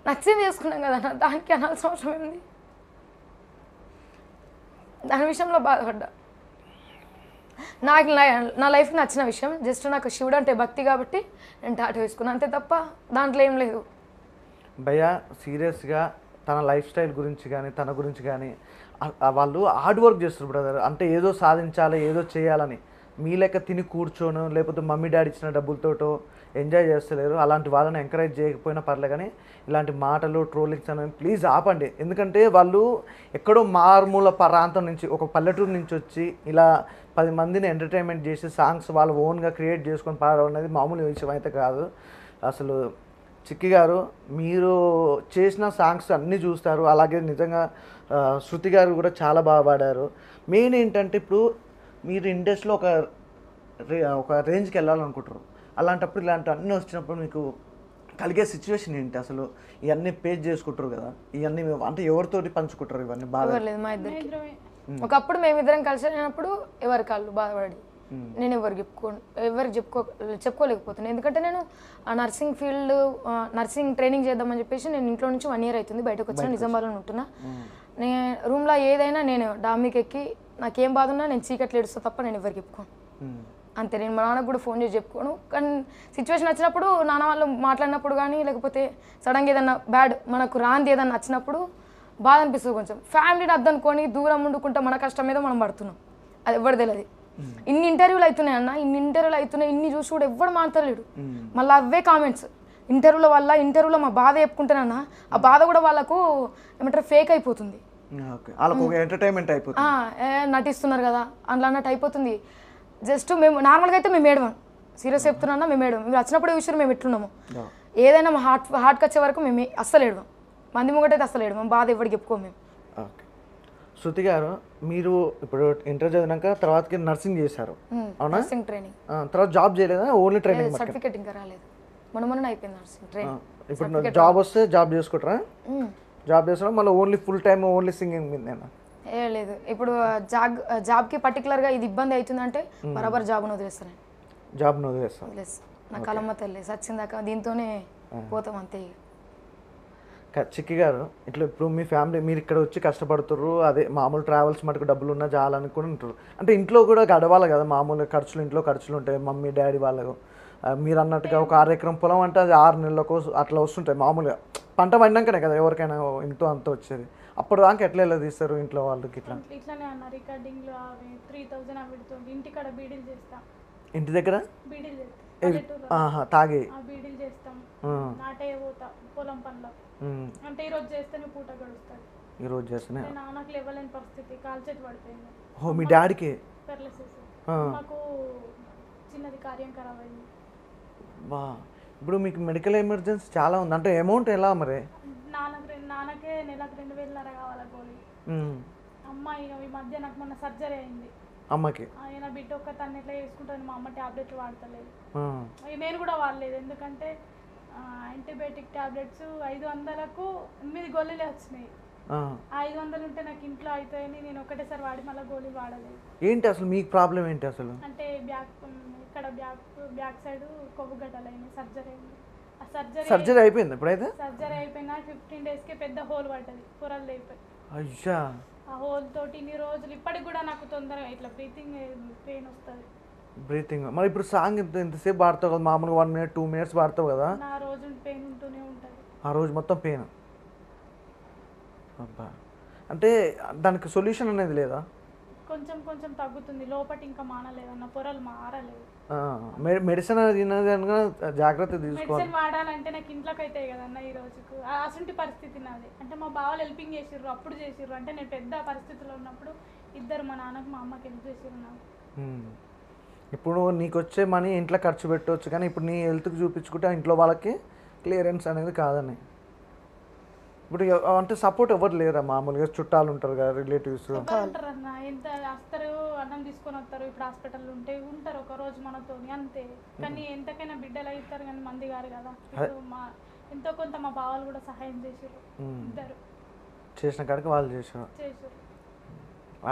నచ్చింది చేసుకున్నాం కదా, దానికి అనాల్సిన అవసరం ఏంది? దాని విషయంలో బాధపడ్డా. నాకు నా లైఫ్కి నచ్చిన విషయం జస్ట్ నాకు శివుడు అంటే భక్తి కాబట్టి నేను టాటూ వేసుకున్నాను అంతే తప్ప దాంట్లో ఏం లేదు. భయ్యా సీరియస్గా తన లైఫ్ స్టైల్ గురించి కానీ తన గురించి కానీ వాళ్ళు హార్డ్ వర్క్ చేస్తారు బ్రదర్. అంటే ఏదో సాధించాలి ఏదో చేయాలని మీ లెక్క తిని కూర్చోను లేకపోతే మమ్మీ డాడీ ఇచ్చిన డబ్బులతోటో ఎంజాయ్ చేస్తలేరు. అలాంటి వాళ్ళని ఎంకరేజ్ చేయకపోయినా పర్లే, కానీ ఇలాంటి మాటలు ట్రోలింగ్స్ అనేవి ప్లీజ్ ఆపండి. ఎందుకంటే వాళ్ళు ఎక్కడో మారుమూల ప్రాంతం నుంచి ఒక పల్లెటూరు నుంచి వచ్చి ఇలా 10 మందిని ఎంటర్టైన్మెంట్ చేసి సాంగ్స్ వాళ్ళు ఓన్గా క్రియేట్ చేసుకొని పాడడం అనేది మామూలు విషయం అయితే కాదు. అసలు చిక్కి గారు మీరు చేసిన సాంగ్స్ అన్నీ చూస్తారు, అలాగే నిజంగా శృతి గారు కూడా చాలా బాగా పాడారు. మెయిన్ ఏంటంటే ఇప్పుడు మీరు ఇండస్ట్రీలో ఒక రేంజ్కి వెళ్ళాలనుకుంటారు. అలాంటప్పుడు ఇలాంటి అన్నీ వచ్చినప్పుడు మీకు కలిగే సిచ్యువేషన్ ఏంటి? అసలు ఇవన్నీ పేజ్ చేసుకుంటారు కదా, ఇవన్నీ అంటే ఎవరితోటి పంచుకుంటారు ఇవన్నీ? బాగా లేదు మా ఇద్దరికి. ఒకప్పుడు మేమిద్దరం కలిసి అయినప్పుడు ఎవరి కాళ్ళు బాధపడి నేను ఎవరికి చెప్పుకోలేకపోతున్నాను. ఎందుకంటే నేను ఆ నర్సింగ్ ఫీల్డ్ నర్సింగ్ ట్రైనింగ్ చేద్దామని చెప్పేసి నేను ఇంట్లో నుంచి 1 year అవుతుంది బయటకు వచ్చాను. నిజామాబాద్లో ఉంటున్నా. నేను రూమ్లో ఏదైనా నేను డామికి ఎక్కి నాకేం బాధ ఉన్నా నేను చీకట్లు ఏడుస్తా తప్ప నేను ఎవరికి చెప్పుకోను అంతే. నేను మా నాన్నకు కూడా ఫోన్ చేసి చెప్పుకోను. కానీ సిచ్యువేషన్ వచ్చినప్పుడు నాన్న వాళ్ళు మాట్లాడినప్పుడు కానీ లేకపోతే సడన్గా ఏదన్నా బ్యాడ్ మనకు రాంది ఏదన్నా వచ్చినప్పుడు బాధ అనిపిస్తుంది కొంచెం. ఫ్యామిలీని అద్దనుకొని దూరం ఉండుకుంటా మన కష్టం మీద మనం పడుతున్నాం, అది ఎవరు తెలియదు. ఇన్ని ఇంటర్వ్యూలు అవుతున్నాయి అన్న, ఇన్ని ఇంటర్వ్యూలు అవుతున్నాయి, ఇన్ని చూసి కూడా ఎవ్వడు మాట్లాడలేడు. మళ్ళీ అవే కామెంట్స్ ఇంటర్వ్యూలో మా బాధ చెప్పుకుంటానన్నా ఆ బాధ కూడా వాళ్ళకు ఏమంటారు ఫేక్ అయిపోతుంది. ఓకే, వాళ్ళకు ఒక ఎంటర్టైన్మెంట్ అయిపోతుంది. నటిస్తున్నారు కదా అట్లా అన్నట్టు అయిపోతుంది. జస్ట్ మేము నార్మల్గా అయితే మేము ఏడవం, సీరియస్ చెప్తున్నా మేము ఏడవం. మీరు వచ్చినప్పుడు విషయం మేము ఎట్లున్నాము, ఏదైనా మా హార్ట్కి వచ్చే వరకు మేము అస్సలు ఏడవం. మంది ముంగటైతే అస్సలు ఏడవం, బాధ ఎవరికి చెప్పుకోము మేము. ఓకే, శృతి గారు మీరు ఇప్పుడు ఇంటర్ చదివినాక తర్వాతకి నర్సింగ్ చేశారు అవునా? నర్సింగ్ ట్రైనింగ్ తర్వాత జాబ్ చేయలేదా? Only training? సర్టిఫికేట్ ఇంకా రాలేదు, మొన్న అయిపోయింది నర్సింగ్ ట్రైనింగ్. ఇప్పుడు జాబ్ వస్తే జాబ్ చేసుకుంటారా? జాబ్ చేస్తారా మళ్ళీ only full time only singing మీదేనా? లేదు, ఇప్పుడు జాబ్కి పర్టికులర్గా ఇది ఇబ్బంది అవుతుందంటే బరాబర్ జాబ్ను వదిలేస్తాను. జాబ్ను వదిలేస్తాను, నా కలమ్మ తల్లి సచ్చిందాక దీంతోనే పోతాం అంతే. చిక్కి గారు ఇట్లా ఇప్పుడు మీ ఫ్యామిలీ మీరు ఇక్కడ వచ్చి కష్టపడుతుర్రు, అదే మామూలు ట్రావెల్స్ మటుకు డబ్బులు ఉన్నా చాలనుకుని ఉంటారు. అంటే ఇంట్లో కూడా గడవాలి కదా, మామూలుగా ఖర్చులు ఇంట్లో ఖర్చులు ఉంటాయి మమ్మీ డాడీ వాళ్ళకు. మీరు అన్నట్టుగా ఒక 6 ఎకరం పొలం అంటే అది 6 నెలలకు అట్లా వస్తుంటాయి. మామూలుగా పంట పండినాకనే కదా ఎవరికైనా ఇంతో అంత వచ్చేది. అప్పుడు దాకా ఎట్లా ఎలా తీస్తారు ఇంట్లో వాళ్ళకి? ఇట్లానే అన్న రికార్డింగ్లో అవి 3000 అవిడుతుంది. ఇంటికాడ బీడీలు చేస్తాం, ఇంటి దగ్గర బీడీలు చేస్తాం, తాగి బీడీలు చేస్తాం, నాటే పోతా పొలం పనులు. అంటే ఈరోజు చేస్తేనే పూట గడుస్తుంది, ఈరోజు చేస్తేనే. నాన్నకు లేవలేని పరిస్థితి, కాలు చేతి పడిపోయింది. ఓ మీ డాడీకి పెర్లసిస్, మాకు చిన్నది కార్యం ఖరాబ్ అయింది. బా, ఇప్పుడు మీకు మెడికల్ ఎమర్జెన్సీ చాలా ఉంది అంటే అమౌంట్ ఎలా మరి? నాన్నకే నెలకు 2000 కావాలి గోళీ. అమ్మ ఈ మధ్య నాకు మొన్న సర్జరీ అయింది అమ్మకి. ఆయన బిడ్డ ఒక్క తను ఎట్లా చేసుకుంటాను, మా అమ్మ టాబ్లెట్లు వాడతలేదు, నేను కూడా వాడలేదు. ఎందుకంటే యాంటీబయాటిక్ టాబ్లెట్స్ 500కు 8 గోళీలే వచ్చినాయి. 500 ఉంటే నాకు ఇంట్లో అవుతాయని నేను ఒకటేసారి వాడి మళ్ళీ గోళీలు వాడలేదు. ఏంటి అసలు మీకు ప్రాబ్లం ఏంటి అసలు? అంటే ఇక్కడ బ్యాక్ సైడ్ కొవ్వు గడ్డలైంది, సర్జరీ అయింది. ఆ సర్జరీ అయిపోయింది ఇప్పుడైతే? సర్జరీ అయిపోయినా 15 డేస్కే పెద్ద హోల్ పడ్డది, పొరలు అయిపోయి. అయ్యా, ఆ హోల్ తోటి ఇన్ని రోజులు ఇప్పటికి కూడా నాకు తొందరగా ఇట్లా బ్రీతింగ్ పెయిన్ వస్తుంది. బ్రీతింగ్ మరి ఇప్పుడు సాంగ్ ఎంతసేపు పాడతావు కదా, మామూలుగా 1 minute 2 minutes పాడతావు కదా? నా రోజు పెయిన్ ఉంటూనే ఉంటుంది, ఆ రోజు మొత్తం పెయిన్. అబ్బా, అంటే దానికి సొల్యూషన్ అనేది లేదా? కొంచెం కొంచెం తగ్గుతుంది, లోపటి ఇంకా మానలేదన్న, పొరలు మారలేదు. మెడిసిన్ జాగ్రత్త తీసుకోవాలి. మెడిసిన్ వాడాలంటే నాకు ఇంట్లోకి అవుతాయి కదన్న ఈ రోజుకు, అసంటి పరిస్థితి నాది. అంటే మా బావలు హెల్పింగ్ చేసిర్రు, అప్పుడు చేసిర్రు. అంటే నేను పెద్ద పరిస్థితిలో ఉన్నప్పుడు ఇద్దరు, మా నాన్నకు మా అమ్మకి హెల్ప్ చేసిర్రు నాకు. ఇప్పుడు నీకు వచ్చే మనీ ఇంట్లో ఖర్చు పెట్టవచ్చు, కానీ ఇప్పుడు నీ హెల్త్కి చూపించుకుంటే ఇంట్లో వాళ్ళకి క్లియరెన్స్ అనేది కాదని. ఇప్పుడు అంటే సపోర్ట్ ఎవరు లేరా? మామూలుగా చుట్టాలు ఉంటారు కదా, రిలేటివ్స్ ఉంటారు అన్న, ఎంత వస్తారు, అన్నం తీసుకొని వస్తారు. ఇప్పుడు హాస్పిటల్ ఉంటే ఉంటారు ఒక రోజు మనతో అంతే. కానీ ఎంతకైనా బిడ్డలు అవుతారు కానీ మంది గారు కదా. మా ఎంతో కొంత మా బావలు కూడా సహాయం చేసారు, ఇద్దరు చేసిన కాడికి వాళ్ళు చేసారు.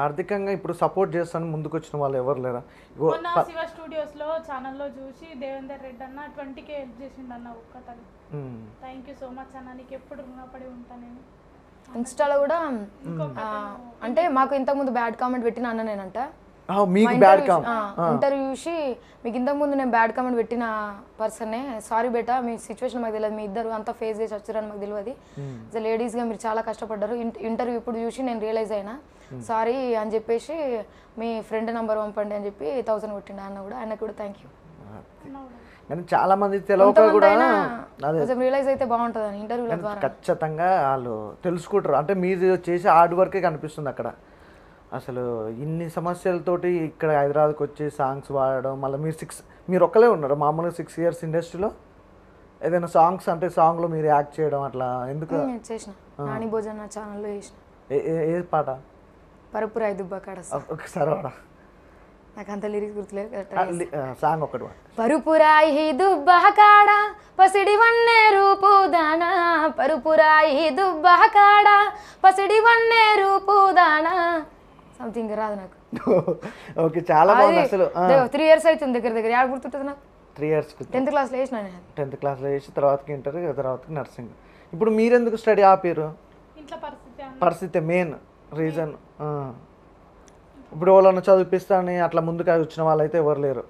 ఆర్థికంగా ఇప్పుడు సపోర్ట్ చేస్తాను ముందుకు వచ్చిన వాళ్ళు ఎవరు లేరా? మొన్న శివ స్టూడియోస్ లో ఛానల్లో చూసి దేవేందర్ రెడ్డి అన్న 20K హెల్ప్ చేసిండు అన్న ఒక్కతను. థ్యాంక్ యూ సో మచ్ అన్న, నీకు ఎప్పుడు రుణపడి ఉంటా నేను. ఇన్స్టాలో కూడా అంటే మాకు ఇంతకుముందు బ్యాడ్ కామెంట్ పెట్టిన అన్న నేనంట, ఇంటర్వ్యూ చూసి మీకు ఇంతకుముందు నేను బ్యాడ్ కామెంట్ పెట్టిన పర్సన్నే, సారీ బేటా మీ సిచ్యువేషన్ మాకు తెలియదు, మీ ఇద్దరు అంతా ఫేస్ చేసి వచ్చారని మాకు తెలియదు, లేడీస్గా మీరు చాలా కష్టపడ్డారు. ఇంటర్వ్యూ ఇప్పుడు చూసి నేను రియలైజ్ అయినా, సారీ అని చెప్పేసి మీ ఫ్రెండ్ నెంబర్ పంపండి అని చెప్పి 1000 కొట్టిండు అన్న కూడా, ఆయనకు కూడా థ్యాంక్ యూ. కానీ చాలా మంది తెలియక కూడా కొంచెం రియలైజ్ అయితే బాగుంటుంది అని ఇంటర్వ్యూల ద్వారా ఖచ్చితంగా వాళ్ళు తెలుసుకుంటారు. అంటే మీరు చేసే హార్డ్ వర్కే కనిపిస్తుంది అక్కడ. అసలు ఇన్ని సమస్యలతోటి ఇక్కడ హైదరాబాద్కి వచ్చి సాంగ్స్ పాడడం, మళ్ళీ మీరు ఒక్కలే ఉన్నారు మామూలుగా 6 years ఇండస్ట్రీలో? ఏదైనా సాంగ్స్ అంటే సాంగ్లో మీరు యాక్ట్ చేయడం అట్లా ఎందుకు చేసిన? నాని భోజన ఛానల్లో చేసిన. ఏ పాట? పరుపురాయి దుబ్బ కాడ. ఒకసారి వాడా, నాకు అంత లిరిక్స్ గుర్తులేదు. సాంగ్ ఒకటి. పరుపురాయి దుబ్బ కాడ పసిడి వన్నే రూపు దానా, పరుపురాయి దుబ్బ కాడ పసిడి వన్నే రూపు దానా, సంథింగ్ రాదు నాకు. ఓకే, చాలా బాగుంది. అసలు 3 years అవుతుంది దగ్గర యాడ్ గుర్తుంటుంది నాకు. 3 years 10th క్లాస్లో వేసిన నేను. 10th క్లాస్లో వేసి తర్వాతకి ఇంటర్, తర్వాతకి నర్సింగ్. ఇప్పుడు మీరెందుకు స్టడీ ఆపారు? ఇంట్లో పరిస్థితి మెయిన్ రీజన్. ఇప్పుడు వాళ్ళని చదివిపిస్తాని అట్లా ముందుకు వచ్చిన వాళ్ళైతే ఎవరు లేరు.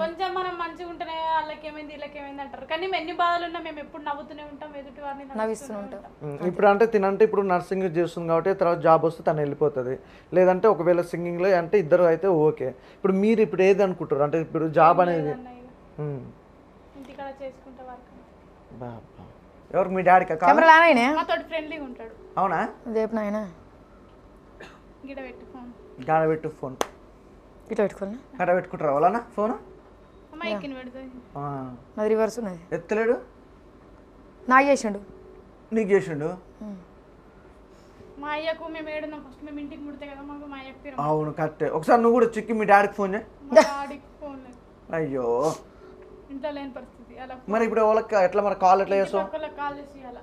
కొంచెం మనం మంచిగా ఉంటేనే వాళ్ళకి ఏమైంది వీళ్ళకి ఏమైంది అంటారు, కానీ ఎన్ని బాధలు ఉన్నా మేము ఎప్పుడు నవ్వుతూనే ఉంటాం, ఎదుటి వారిని నవ్విస్తూనే ఉంటాం. ఇప్పుడు అంటే తినంటే ఇప్పుడు నర్సింగ్ చేస్తుంది కాబట్టి తర్వాత జాబ్ వస్తే తను వెళ్ళిపోతుంది, లేదంటే ఒకవేళ సింగింగ్లో అంటే ఇద్దరు అయితే ఓకే. ఇప్పుడు మీరు ఇప్పుడు ఏది అనుకుంటారు? అంటే ఇప్పుడు జాబ్ అనేది అక్కడ చేసుకుంటా వర్క్. ఎవరు మీ డాడీకా? కెమెరా లానైనా మా తోటి ఫ్రెండ్లీగా ఉంటాడు. అవునా? రేపు నాయన గిడ పెట్టు ఫోన్. గాడబెట్టు ఫోన్. ఇట్లా పెట్టుకోవాలి. గడబెట్టుకుంటారా వాళ్ళనా ఫోన్? అమ్మ ఎక్కిన పెడుతుంది. నాది రివర్స్ ఉన్నది. ఎత్తలేడు. నాకు చేసిండు. నీకు చేసిండు? మా అయ్యకు మేము ఏడున్నాం ఫస్ట్ మేము ఇంటికి ముడితే కదా మాకు మా అయ్యకు తీరం. అవును కరెక్టే. ఒకసారి నువ్వు కూడా చిక్కి మీ డాడీకి ఫోన్ చేయి. మా డాడీకి ఫోన్ లేదు. అయ్యో ఇంట్లో లేని పరిస్థితి అలా. మరి ఇప్పుడు వాళ్ళకి ఎట్లా మరి కాల్ ఎట్లా చేస్తావు? కాల్ చేసి అలా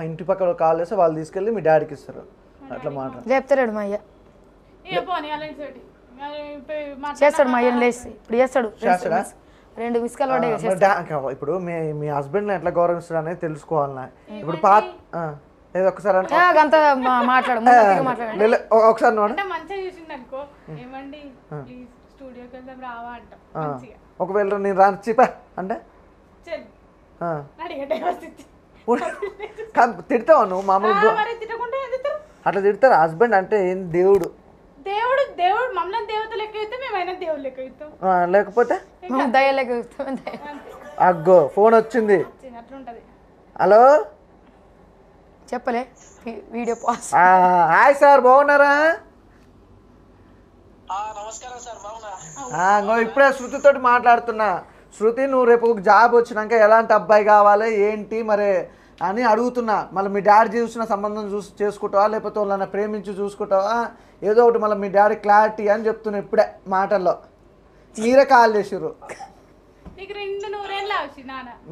ఇంటి పక్కన కాల్ చేస్తే వాళ్ళు తీసుకెళ్ళి మీ డాడీకి ఇస్తారు. అట్లా మాట లేపుతాడు మా అయ్య. ఇక పోనీ అలా చేస్తాడు మా అయ్యని లేచి ఇప్పుడు చేస్తాడు. చేస్తాడా? 2 మిస్కాల్ పడ్డాయి. ఇప్పుడు మీ హస్బెండ్ ఎట్లా గౌరవిస్తాడు అనేది తెలుసుకోవాలన్నా. ఇప్పుడు పాత ఏదో ఒకసారి అంత మాట్లాడు ఒకసారి నోడ అంటే మంచిగా చూసింది అనుకో ఏమండి ప్లీజ్ స్టూడియోకి వెళ్దాం రావా అంటాం మంచిగా. ఒకవేళ నేను రాను చిపా అంటే తిడతావా నువ్వు మామూలు? అట్లా తిడతారు. హస్బెండ్ అంటే ఏం దేవుడు. దేవుడు దేవుడు మమ్మల్ని దేవత లెక్క అయితే మేమైనా దేవుడు లెక్క అవుతాం. లేకపోతే దయ లెక్క. అగ్గో ఫోన్ వచ్చింది. అట్లుంటది. హలో చెప్పలే వీడియో పాస్. హాయ్ సార్ బాగున్నారా? ఇప్పుడే శృతితోటి మాట్లాడుతున్నా. శృతి నువ్వు రేపు జాబ్ వచ్చినాక ఎలాంటి అబ్బాయి కావాలి ఏంటి మరి అని అడుగుతున్నా. మళ్ళీ మీ డాడీ చూసిన సంబంధం చేసుకుంటావా లేకపోతే వాళ్ళని ప్రేమించి చూసుకుంటావా ఏదో ఒకటి మళ్ళీ మీ డాడీ క్లారిటీ అని చెప్తున్నా ఇప్పుడే మాటల్లో. మీరే కాల్ చేసిర్రు.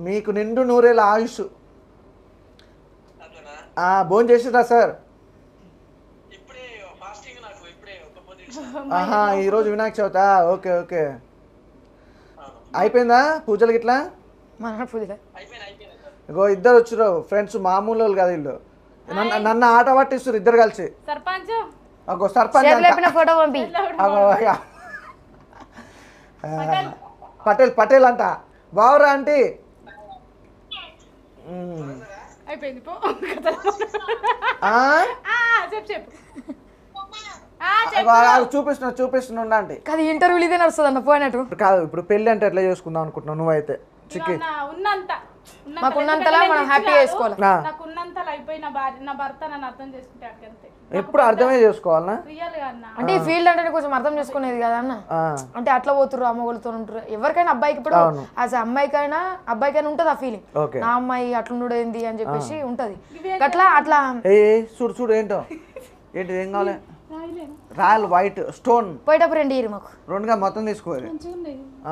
మీకు నిండు నూరేళ్ళ ఆయుష్. భోజనం చేసిరా సార్? ఈరోజు వినాయక చవితా? Okay okay. అయిపోయిందా పూజలు గిట్లా? ఇగో ఇద్దరు వచ్చిర్రు ఫ్రెండ్స్, మామూలు వాళ్ళు కదా వీళ్ళు. నన్ను ఆట పట్టిస్తారు ఇద్దరు కలిసి. సర్పంచ్ ఫోటో పంపి. పటేల్ పటేల్ అంట. బావురా ఆంటీ? అయిపోయింది చూపిస్తున్నా అంటే కాదు ఇంటర్వ్యూలు ఇదే నడుస్తుంది అన్న పోయినట్టు కాదు. ఇప్పుడు పెళ్లి అంటే ఎట్లా చేసుకుందాం అనుకుంటున్నావు నువ్వైతే? చిక్కి మాకున్నంతలా మనం హ్యాపీ చేసుకోవాలి. నాకున్నంతలా అయిపోయి నా భర్త నన్ను అర్థం చేసుకుంటే అంతే. ఎప్పుడు అర్థమే చేసుకోవాలన్నా? అంటే ఈ ఫీల్డ్ అంటే కొంచెం అర్థం చేసుకునేది కదా అన్న. అంటే అట్లా పోతుర్రు అమ్మగోళ్ళతో ఉంటారు. ఎవరికైనా అబ్బాయికి ఇప్పుడు యాజ్ అమ్మాయికైనా అబ్బాయికైనా ఉంటది ఆ ఫీలింగ్. నా అమ్మాయి అట్లుండేంది అని చెప్పేసి ఉంటది. అట్లా అట్లా చూడు చూడు ఏంటో ఏంటి ఏం కావాలి? రాయల్ వైట్ స్టోన్ పోయేటప్పుడు 2 ఇయర్ మాకు 2గా మొత్తం తీసుకోవాలి.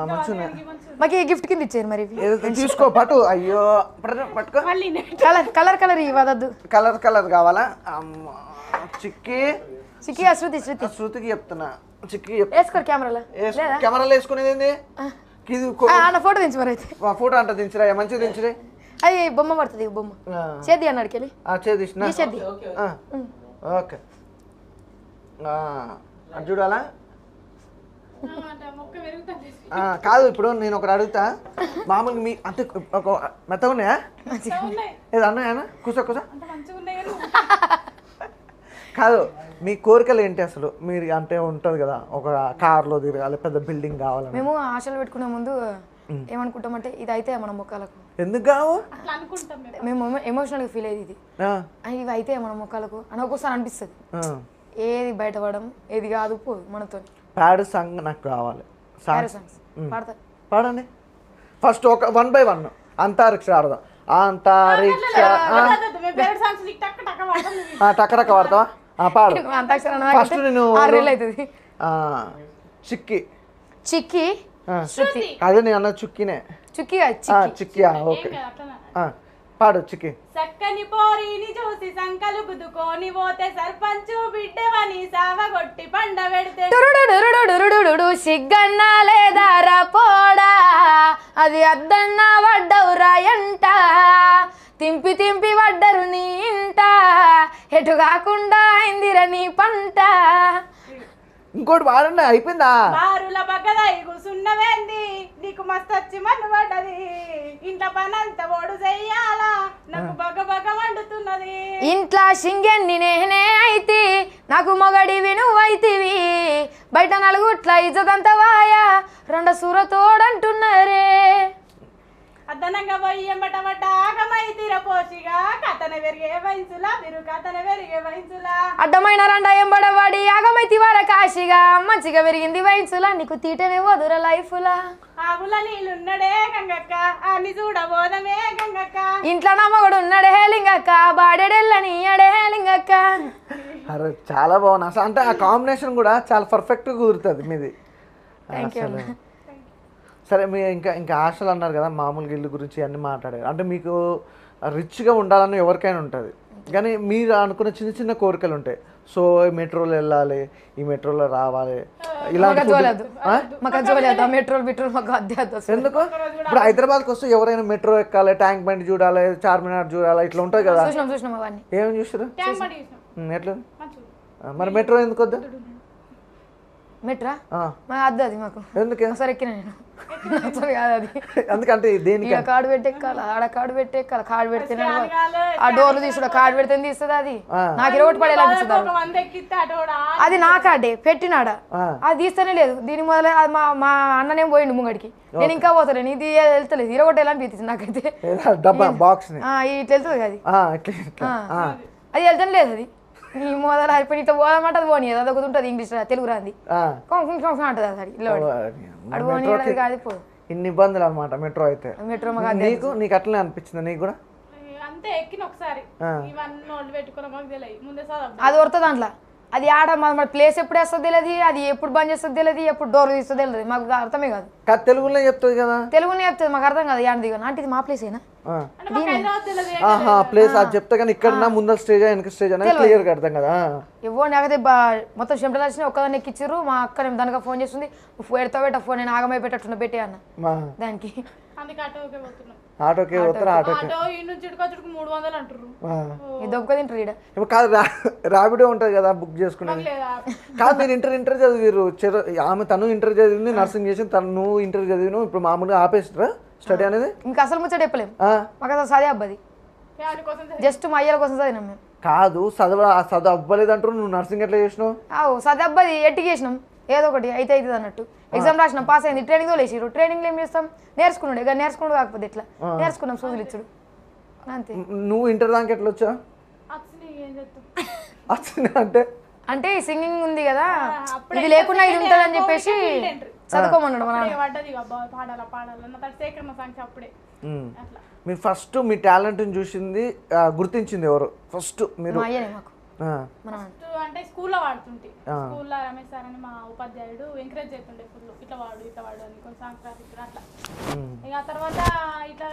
మంచిగా మాకు ఈ గిఫ్ట్ కింద ఇచ్చారు. మరి తీసుకో పట్టు. అయ్యో పట్టుకో. కలర్ కలర్ కలర్ ఇవ్వద్దు. కలర్ కలర్ కావాలా? చిక్కి చిక్కి శృతి శృతి శృతికి చెప్తున్నా. చిక్కి వేసుకోరు కెమెరాలో. కెమెరాలో వేసుకునేది ఏంది? ఫోటో దించు మరి అయితే. ఫోటో అంట దించరా? మంచిగా దించరే. అది బొమ్మ పడుతుంది. బొమ్మ చేద్ది అన్నాడు వెళ్ళి చేది. ఓకే అది చూడాలా? కాదు ఇప్పుడు నేను ఒకటి అడుగుతా. మామూలుగా మీ అంటే ఒక మెత్తగా ఉన్నాయా? ఏదో అన్నాయా? కూసా కూసా. కాదు మీ కోరికలు ఏంటి అసలు? మీరు అంటే ఉంటుంది కదా ఒక కార్లో తిరగాలి, పెద్ద బిల్డింగ్ కావాలి. మేము ఆశలు పెట్టుకునే ముందు ఏమనుకుంటామంటే ఇది అయితే మన ముఖాలకు ఎందుకు కావు మేము ఎమోషనల్గా ఫీల్ అయ్యేది. ఇది ఇవి అయితే మన ముఖాలకు అని ఒక్కోసారి అనిపిస్తుంది. ఏది బయటపడడం ఏది కాదు పోదు మనతో. ప్యాడ్ సాంగ్ నాకు కావాలి. పాడండి ఫస్ట్ ఒక 1 by 1 అంతరిక్ష ఆడదాం. అంతరిక్ష టక్కటక్క వాడతావా? పాడు ఫస్ట్. నేను చిక్కి చిక్కి అదే నేను అన్న చుక్కినే. చిక్కి ఓకే పాడు చిక్కి. చక్కని పోరిని చూసి సంకలు గుద్దుకొని పోతే సర్పంచ్ బిడ్డవని సావగొట్టి పండ పెడితే సిగ్గన్నా లేదారా పోడా అది అద్దన్నా వడ్డవురా ఎంట తింపి తింపి వడ్డరు నీ ఇంట ఎటు కాకుండా అయిందిరా నీ పంట. ఇంకోటి వాడండి. అయిపోయిందా? బారుల బగ్గదై కూసున్నవేంది నీకు మస్తు వచ్చి మన్ను పడ్డది ఇంట్లో పనంతా ఓడు చెయ్యాలా నాకు బగ బగ వండుతున్నది. ఇంట్లో సింగెన్ని నేనే అయితే నాకు మొగడివి నువ్వైతివి బయట నలుగుట్ల ఇజ్జతంత వాయా 2 సూరతోడంటున్నారే. అదనంగా పోయి ఎంబటబడ్డ ఆగమై తీరపోసిగా కథన పెరిగే వయసులా మీరు కథన పెరిగే వయసులా అడ్డమైన రండ ఎంబడవాడి ఆగమైతి వార కాశిగా మంచిగా పెరిగింది వయసులా నీకు తీటనే వదుర లైఫ్లా ఆగుల నీళ్ళున్నడే గంగక్క అని చూడబోదమే గంగక్క ఇంట్లో నమ్మగుడు ఉన్నాడే లింగక్క బాడెడెల్లని అడే లింగక్క. అరే చాలా బాగుంది అసలు, అంటే ఆ కాంబినేషన్ కూడా చాలా పర్ఫెక్ట్గా కుదురుతుంది మీది అసలు. సరే మీ ఇంకా ఇంకా ఆశలు అన్నారు కదా, మామూలుగా ఇల్లు గురించి అన్నీ మాట్లాడారు. అంటే మీకు రిచ్గా ఉండాలని ఎవరికైనా ఉంటుంది, కానీ మీరు అనుకున్న చిన్న చిన్న కోరికలు ఉంటాయి. సో మెట్రోలో వెళ్ళాలి, ఈ మెట్రోలో రావాలి, ఇలాంటి మెట్రోల్ బిట్రోల్ మాకు అద్దె. ఎందుకు ఇప్పుడు హైదరాబాద్కి వస్తే ఎవరైనా మెట్రో ఎక్కాలి, ట్యాంక్ బండ్ చూడాలి, చార్మినార్ చూడాలి, ఇట్లా ఉంటుంది కదా. చూసినాం అవన్నీ. ఏమేమి చూసారు ఎట్లా? మంచిగా మరి మెట్రో ఎందుకు వద్దా? మెట్రా అద్దు అది మాకు. ఎందుకే? ఒకసారి ఎక్కిన నేను కాదు అది. ఎందుకంటే దేనికి? కార్డు పెట్టి ఎక్కాలి, ఆడ కార్డు పెట్టి ఎక్కాలి, కార్డు పెడితే ఆ డోర్లు తీసుడు, కార్డు పెడితే తీస్తుంది అది. నాకు ఇరవై పడేలా అది నా కార్డే పెట్టినాడ, అది తీస్తేనే లేదు. దీని మొదలే మా అన్ననేం పోయిండు ముంగడికి, నేను ఇంకా పోతలేను, ఇది వెళ్తలేదు. ఇరగొట్టేలా అనిపిస్తుంది నాకైతే. బాక్స్ ఇట్లా వెళ్తుంది అది, అది వెళ్తానే లేదు. అది నీ మొదలు అయిపోయి ఇట్లా పోదామంటే అది పోనీ, అది ఒకటి ఉంటుంది ఇంగ్లీష్ తెలుగు రాంది అంటది అది ఇల్లు అడు పోనీ కాదు పోదు. ఇన్ని ఇబ్బందులు అనమాట మెట్రో అయితే. మెట్రో నీకు అట్లనే అనిపించింది? నీకు కూడా అంతే ఎక్కిన ఒకసారి ఇవన్నీ పెట్టుకున్న మాకు తెలియదు ముందే అది వస్తుంది దాంట్లో. అది ఆడ మన ప్లేస్ ఎప్పుడు వేస్తుంది తెలియదు, అది ఎప్పుడు బంద్ చేస్తుంది తెలియదు, ఎప్పుడు డోర్ తీస్తుంది తెలియదు. మాకు అర్థమే కాదు. తెలుగులో చెప్తుంది కదా, తెలుగునే చెప్తుంది, మాకు అర్థం కాదు. ఏంటి అంటే ఇది మా ప్లేస్ ఏనా ప్లేస్ అది చెప్తే కానీ ఇక్కడ ముందర స్టేజ్ వెనక స్టేజ్ అనేది క్లియర్ గా అర్థం కదా. ఎవరు నాకైతే మొత్తం చెమటలు వచ్చినాయి. ఒక్కదాన్ని ఎక్కిచ్చారు. మా అక్క దానికి ఫోన్ చేస్తుంది, ఎడతా పెట్ట ఫోన్, నేను ఆగమై పెట్టట్టున్నా పెట్టి అన్న దానికి. ఆటోకి పోతారు, ఆటోకి కాదు ర్యాపిడో ఉంటుంది కదా బుక్ చేసుకునేది కాదు. మీరు ఇంటర్ చదివారు, ఆమె తను ఇంటర్ చదివింది, నర్సింగ్ చేసి తను ఇంటర్ చదివిను. ఇప్పుడు మామూలుగా ఆపేస్తారా స్టడీ అనేది? ఇంకా అసలు ముచ్చట చెప్పలేము, మాకు అసలు చదివే అబ్బది, జస్ట్ మా అయ్యల కోసం చదివినాం మేము. కాదు చదువు అవ్వలేదు అంటారు, నువ్వు నర్సింగ్ ఎట్లా చేసినావు? చదివే అబ్బది ఎట్టి చేసినాం, ఏదో ఒకటి అయితే అవుతుంది అన్నట్టు. ఎగ్జామ్ రాసినాం, పాస్ అయింది. ట్రైనింగ్ లేచిరు, ట్రైనింగ్ ఏం చేస్తాం, నేర్చుకున్నాడు. ఇక నేర్చుకున్నాడు కాకపోతే ఎట్లా నేర్చుకున్నాం, సూదులు ఇచ్చుడు అంతే. నువ్వు ఇంటర్ దానికి ఎట్లా వచ్చా? అంటే అంటే సింగింగ్ ఉంది కదా, ఇది లేకుండా ఇది ఉంటుంది అని చెప్పేసి చదువుకోమన్నాడు మా నాన్న. మీరు ఫస్ట్ మీ టాలెంట్ చూసింది, గుర్తించింది ఎవరు ఫస్ట్? మీరు అంటే స్కూల్లో వాడుతుంటే, స్కూల్లో రమేష్ సార్ అని మా ఉపాధ్యాయుడు ఎంకరేజ్ చేస్తుండే ఫుల్, ఇట్లా వాడు అని కొంచెం సాంగ్స్ రాసిస్తారు అట్లా. ఇక ఆ తర్వాత ఇట్లా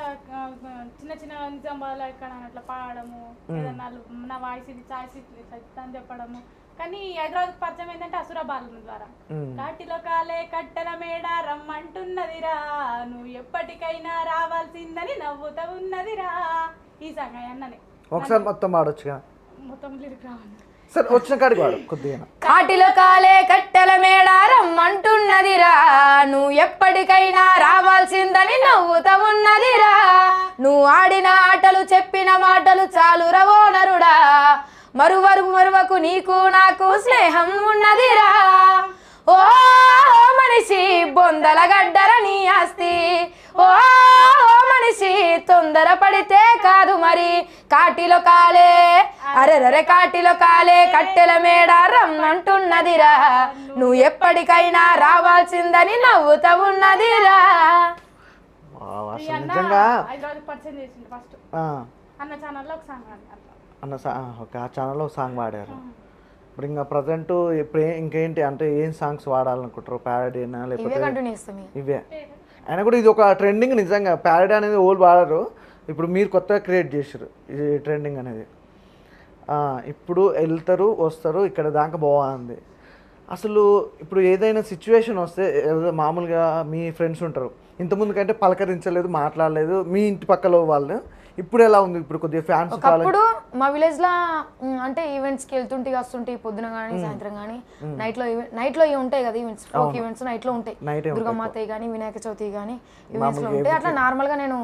చిన్న చిన్న నిజామాబాద్ ఎక్కడ అట్లా పాడము, ఏదన్నా నా వాయిస్ ఇది చాయిస్ అని చెప్పడము. కానీ హైదరాబాద్ పరిచయం ఏంటంటే అసుర బాలుని ద్వారా. కాటిలో కాలే కట్టెల మేడ రమ్మంటున్నదిరా, నువ్వు ఎప్పటికైనా రావాల్సిందని నవ్వుతా ఉన్నదిరా, ఈ సాంగ్ అన్ననే. ఒకసారి మొత్తం పాడొచ్చుగా? మొత్తం లిరిక్ రావాలి సరే, వచ్చిన కాడికి వాడు కొద్దిగా. కాటిలో కాలే కట్టెల మేడ రమ్మంటున్నదిరా, నువ్వు ఎప్పటికైనా రావాల్సిందని నవ్వుతా ఉన్నదిరా, నువ్వు ఆడిన ఆటలు చెప్పిన మాటలు చాలు రవో నరుడా, మరువకు నీకు నాకు స్నేహం ఉన్నదిరా, ఓ మనిషి బొందల గడ్డర నీ ఆస్తి, ఓ మనిషి తొందర పడితే కాదు మరి, కాటిలో కాలే అరెరరే కాటిలో కాలే కట్టెల మేడ రమ్మంటున్నదిరా, నువ్వు ఎప్పటికైనా రావాల్సిందని నవ్వుతా ఉన్నదిరా. ఒక ఛానల్లో ఒక సాంగ్ పాడారు. ఇప్పుడు ఇంకా ప్రజెంట్ ఇప్పుడు ఇంకేంటి అంటే ఏం సాంగ్స్ వాడాలనుకుంటారు? ప్యారడీనా లేకపోతే ఇవే? అయినా కూడా ఇది ఒక ట్రెండింగ్ నిజంగా. ప్యారడీ అనేది ఓల్డ్ వాడారు, ఇప్పుడు మీరు కొత్తగా క్రియేట్ చేశారు ఇది ట్రెండింగ్ అనేది. ఇప్పుడు వెళ్తారు వస్తారు, ఇక్కడ దాకా బాగుంది. అసలు ఇప్పుడు ఏదైనా సిచ్యువేషన్ వస్తే మామూలుగా మీ ఫ్రెండ్స్ ఉంటారు, ఇంతకుముందు కంటే పలకరించలేదు, మాట్లాడలేదు మీ ఇంటి పక్కలో వాళ్ళు, ఇప్పుడు ఎలా ఉంది? ఇప్పుడు కొద్దిగా ఫ్యాన్స్ ఒకప్పుడు మా విలేజ్ లో అంటే ఈవెంట్స్కి వెళ్తుంటే వస్తుంటాయి, పొద్దున కానీ సాయంత్రం కానీ నైట్ లో ఇవి ఉంటాయి కదా ఈవెంట్స్, ఫోక్ ఈవెంట్స్ నైట్ లో ఉంటాయి. దుర్గమాత కానీ వినాయక చవితి కానీ ఈవెంట్స్ లో ఉంటాయి. అట్లా నార్మల్ గా నేను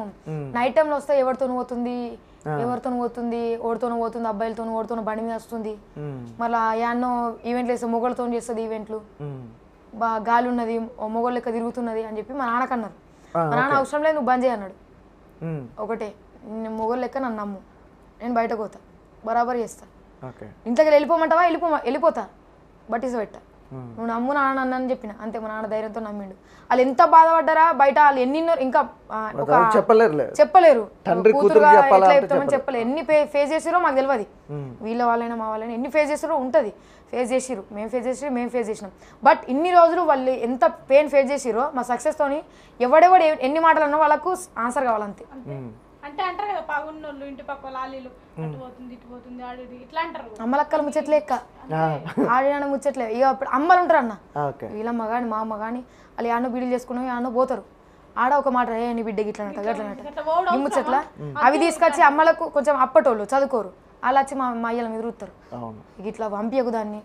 నైట్ టైంలో వస్తే ఎవరితో పోతుంది, ఓడితో పోతుంది, అబ్బాయిలతో ఓడితో బండి మీద వస్తుంది, మళ్ళీ యాన్నో ఈవెంట్లు వేస్తే మొగోళ్ళతో చేస్తుంది ఈవెంట్లు, గాలి ఉన్నది మొగోళ్ళ లెక్క తిరుగుతున్నది అని చెప్పి మా నాన్నకు అన్నారు. మా నాన్న అవసరం లేదు నువ్వు బంద్ చేయన్నాడు. ఒకటే మొగోళ్ళు లెక్క నన్ను నమ్ము, నేను బయటకు పోతా, బరాబర్ చేస్తా. ఓకే ఇంట్లోకి వెళ్ళిపోమంటావా, వెళ్ళిపోతా, బట్టీస్ పెట్టా. నువ్వు నమ్ము నాన్న అని చెప్పిన అంతే. మా నాన్న ధైర్యంతో నమ్మిండు. వాళ్ళు ఎంత బాధపడ్డారా బయట, వాళ్ళు ఎన్నెన్నో ఇంకా చెప్పలేరు, కూతురుగా ఎట్లా చెప్తామని చెప్పలేరు. ఎన్ని ఫేస్ చేసిరో మాకు తెలియదు. వీళ్ళ వాళ్ళైనా మా వాళ్ళైనా ఎన్ని ఫేస్ చేసిరో ఉంటుంది. ఫేస్ చేసిరు, మేము ఫేస్ చేసినాం. బట్ ఇన్ని రోజులు వాళ్ళు ఎంత పెయిన్ ఫేస్ చేసిరో మా సక్సెస్తోని ఎవడెవడు ఎన్ని మాటలు అన్నా వాళ్ళకు ఆన్సర్ కావాలంతే. అంటే అంటారు కదా పాగున్నోళ్ళు ఇంటి పక్క లాలీలు అటు పోతుంది ఇటు పోతుంది ఆడి ఇట్లా అంటారు. అమ్మలక్కల ముచ్చట్లే ఎక్క ఆడిన ముచ్చట్లే. ఇక అప్పుడు అమ్మలు ఉంటారు అన్న, వీళ్ళమ్మ కానీ మా అమ్మ కానీ వాళ్ళు యాన్నో బిడ్డలు చేసుకున్నాం, యాన్నో పోతారు. ఆడ ఒక మాట నీ బిడ్డకి ఇట్లా గట్లనట ముచ్చట్ల అవి తీసుకొచ్చి అమ్మలకు కొంచెం అప్పటోళ్ళు చదువుకోరు, వాళ్ళు వచ్చి మా అయ్యల మీద రుత్తారు. ఇక ఇట్లా పంపియకు దాన్ని,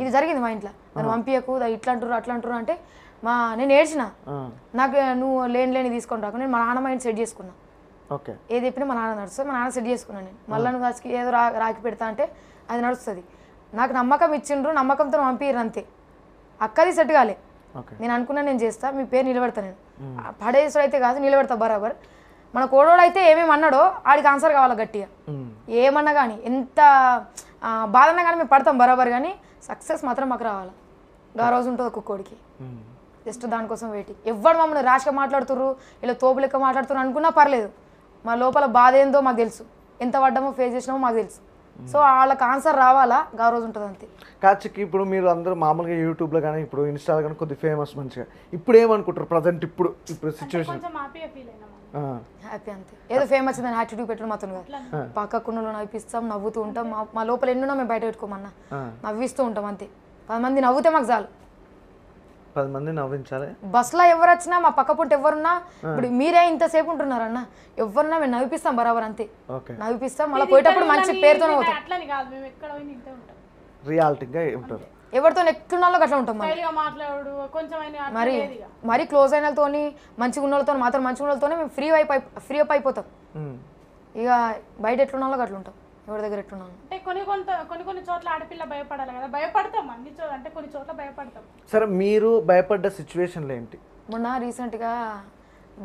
ఇది జరిగింది మా ఇంట్లో. నన్ను పంపియకు ఇట్లా అంటారు అట్లా అంటారు అంటే నేను ఏడ్చిన. నాకు నువ్వు లేని తీసుకొని రాకు, నేను మా నాన్న మైండ్ సెట్ చేసుకున్నా. ఏది చెప్పినా మా నాన్న నడుస్తుంది, మా నాన్న సెట్ చేసుకున్నాను నేను. మళ్ళీ నువ్వు వచ్చి ఏదో రాకి పెడతా అంటే అది నడుస్తుంది. నాకు నమ్మకం ఇచ్చిండ్రు, నమ్మకంతో పంపిర్రు అంతే. అక్కది సెట్ కాలే, నేను అనుకున్నా నేను చేస్తా, మీ పేరు నిలబెడతా. నేను పడేసుడు అయితే కాదు, నిలబెడతా బరాబర్. మన కోడోడు అయితే ఏమేమి అన్నాడో ఆడికి ఆన్సర్ కావాలి గట్టిగా. ఏమన్నా కానీ ఎంత బాధన్నా కానీ మేము పడతాం బరాబర్, కానీ సక్సెస్ మాత్రం మాకు రావాలి. ఆ రోజు ఉంటుంది ఒక్కొక్కడికి. జస్ట్ దానికోసం వెయిట్. ఎవరు మమ్మల్ని ర్యాష్గా మాట్లాడుతుర్రు, ఇలా తోపు లెక్క మాట్లాడుతున్నారు అనుకున్నా పర్లేదు, మా లోపల బాధ ఏందో మాకు తెలుసు, ఎంత పడ్డామో ఫేస్ చేసినామో మాకు తెలుసు. సో వాళ్ళకి ఆన్సర్ రావాలా, ఆ రోజు ఉంటుంది అంతే. కాచికి ఇప్పుడు మీరు అందరూ మామూలుగా యూట్యూబ్లో కానీ ఇప్పుడు ఇన్స్టాలో కానీ కొద్దిగా ఫేమస్ మంచిగా, ఇప్పుడు ఏమనుకుంటారు ప్రజెంట్ ఇప్పుడు సిచ్యువేషన్? హ్యాపీ అంతే. ఏదో ఫేమస్ అని యాటిట్యూడ్ పెట్టడం మాత్రం కాదు, పక్కకున్న నవ్విస్తాం, నవ్వుతూ ఉంటాం. మా లోపల ఎన్నో మేము బయట పెట్టుకోమన్నా నవ్విస్తూ ఉంటాం అంతే. 10 మంది నవ్వుతే మాకు చాలు. 10 మంది నవ్వించాలి. బస్సులో ఎవరు వచ్చినా మా పక్క పుంట ఎవరున్నా, ఇప్పుడు మీరే ఇంతసేపు ఉంటున్నారన్న, ఎవరున్నా మేము నవ్విపిస్తాం బరాబర్ అంతే. నవ్విపిస్తాం, మళ్ళీ పోయేటప్పుడు మంచి పేరుతోనే పోతాం. రియాలిటీగా ఉంటారు, ఎవరితో ఎట్లున్నాలో అట్లా ఉంటాం. మరి క్లోజ్ అయిన వాళ్ళతో, మంచిగా ఉన్న వాళ్ళతో, మాత్రం మంచిగా ఉన్న వాళ్ళతోనే మేము ఫ్రీ అప్ అయిపోతాం. ఇక బయట ఎట్లున్నాలో అట్లా ఉంటాం, ఎవరి దగ్గర ఎట్లున్నాను. అంటే కొన్ని చోట్ల ఆడపిల్ల భయపడాలి కదా, భయపడతాం అన్ని చోట్ల, అంటే కొన్ని చోట్ల భయపడతాం. సరే, మీరు భయపడ్డ సిచ్యువేషన్లు ఏంటి? మొన్న రీసెంట్గా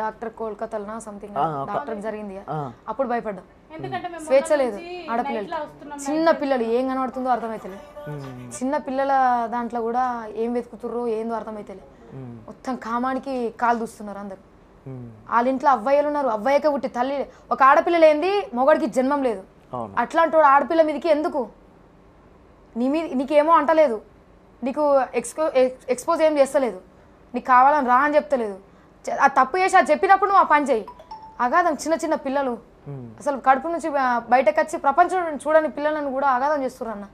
డాక్టర్ కోల్కతాలో సంథింగ్ డాక్టర్ జరిగింది, అప్పుడు భయపడ్డాం. స్వేచ్ఛ లేదు ఆడపిల్లలు, చిన్న పిల్లలు ఏం కనబడుతుందో అర్థమైతలే. చిన్న పిల్లల దాంట్లో కూడా ఏం వెతుకుతుర్రో ఏందో అర్థమైతలే. మొత్తం కామానికి కాలు దూస్తున్నారు అందరు. వాళ్ళ ఇంట్లో అవ్వయ్యలు ఉన్నారు, అవ్వయ్యకే పుట్టి తల్లి ఒక ఆడపిల్ల లేనిది మొగడికి జన్మం లేదు. అట్లాంటి ఆడపిల్ల మీదకి ఎందుకు? నీకేమో అంటలేదు, నీకు ఎక్స్పోజ్ ఏం చేస్తలేదు, నీకు కావాలని రా అని చెప్తలేదు. ఆ తప్పు చేసి అది చెప్పినప్పుడు నువ్వు ఆ పని చేయి. అగాధం చిన్న పిల్లలు అసలు కడుపు నుంచి బయటకు వచ్చి ప్రపంచం చూడని పిల్లలను కూడా అగాధం చేస్తున్నారు అన్న.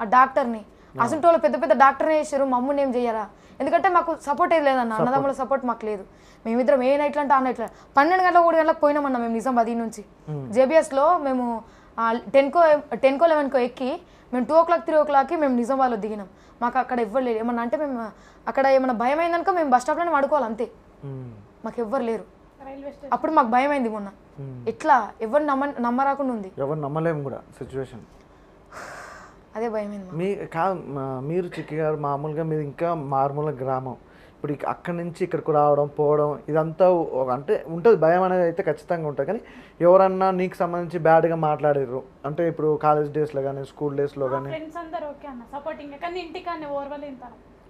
ఆ డాక్టర్ని అసలు వాళ్ళు పెద్ద డాక్టర్నే చేశారు, మమ్మల్ని ఏం చెయ్యరా? ఎందుకంటే మాకు సపోర్ట్ ఏది లేదన్న, అన్నదమ్ముల సపోర్ట్ మాకు లేదు. మేమిద్దరం ఏ నైట్లు అంటే ఆ నైట్లో 12 గంటలకు 3 గంటలకు పోయినామన్నా మేము నిజామాబాద్ నుంచి. జేబీఎస్లో మేము 10కో 11కో ఎక్కి మేము 2 o'clock 3 o'clockకి మేము నిజామాబాద్లో దిగినాం. మాకు అక్కడ ఎవ్వరు లేరు. ఏమన్నా అంటే మేము అక్కడ ఏమన్నా భయం అయిందనుకో మేము బస్ స్టాప్లోనే పడుకోవాలి అంతే, మాకు ఎవ్వరు లేరు. అప్పుడు మాకు భయం అయింది మొన్న, ఎట్లా ఎవరు నమ్మరాకుండా ఉంది, ఎవరు నమ్మలేము కూడా సిచ్యువేషన్. అదే భయమైంది. మీరు చిక్కి గారు మామూలుగా మీరు ఇంకా మారుమూల గ్రామం, ఇప్పుడు అక్కడి నుంచి ఇక్కడికి రావడం పోవడం ఇదంతా అంటే ఉంటుంది, భయం అనేది అయితే ఖచ్చితంగా ఉంటుంది. కానీ ఎవరన్నా నీకు సంబంధించి బ్యాడ్గా మాట్లాడారు అంటే ఇప్పుడు కాలేజ్ డేస్లో కానీ స్కూల్ డేస్లో కానీ?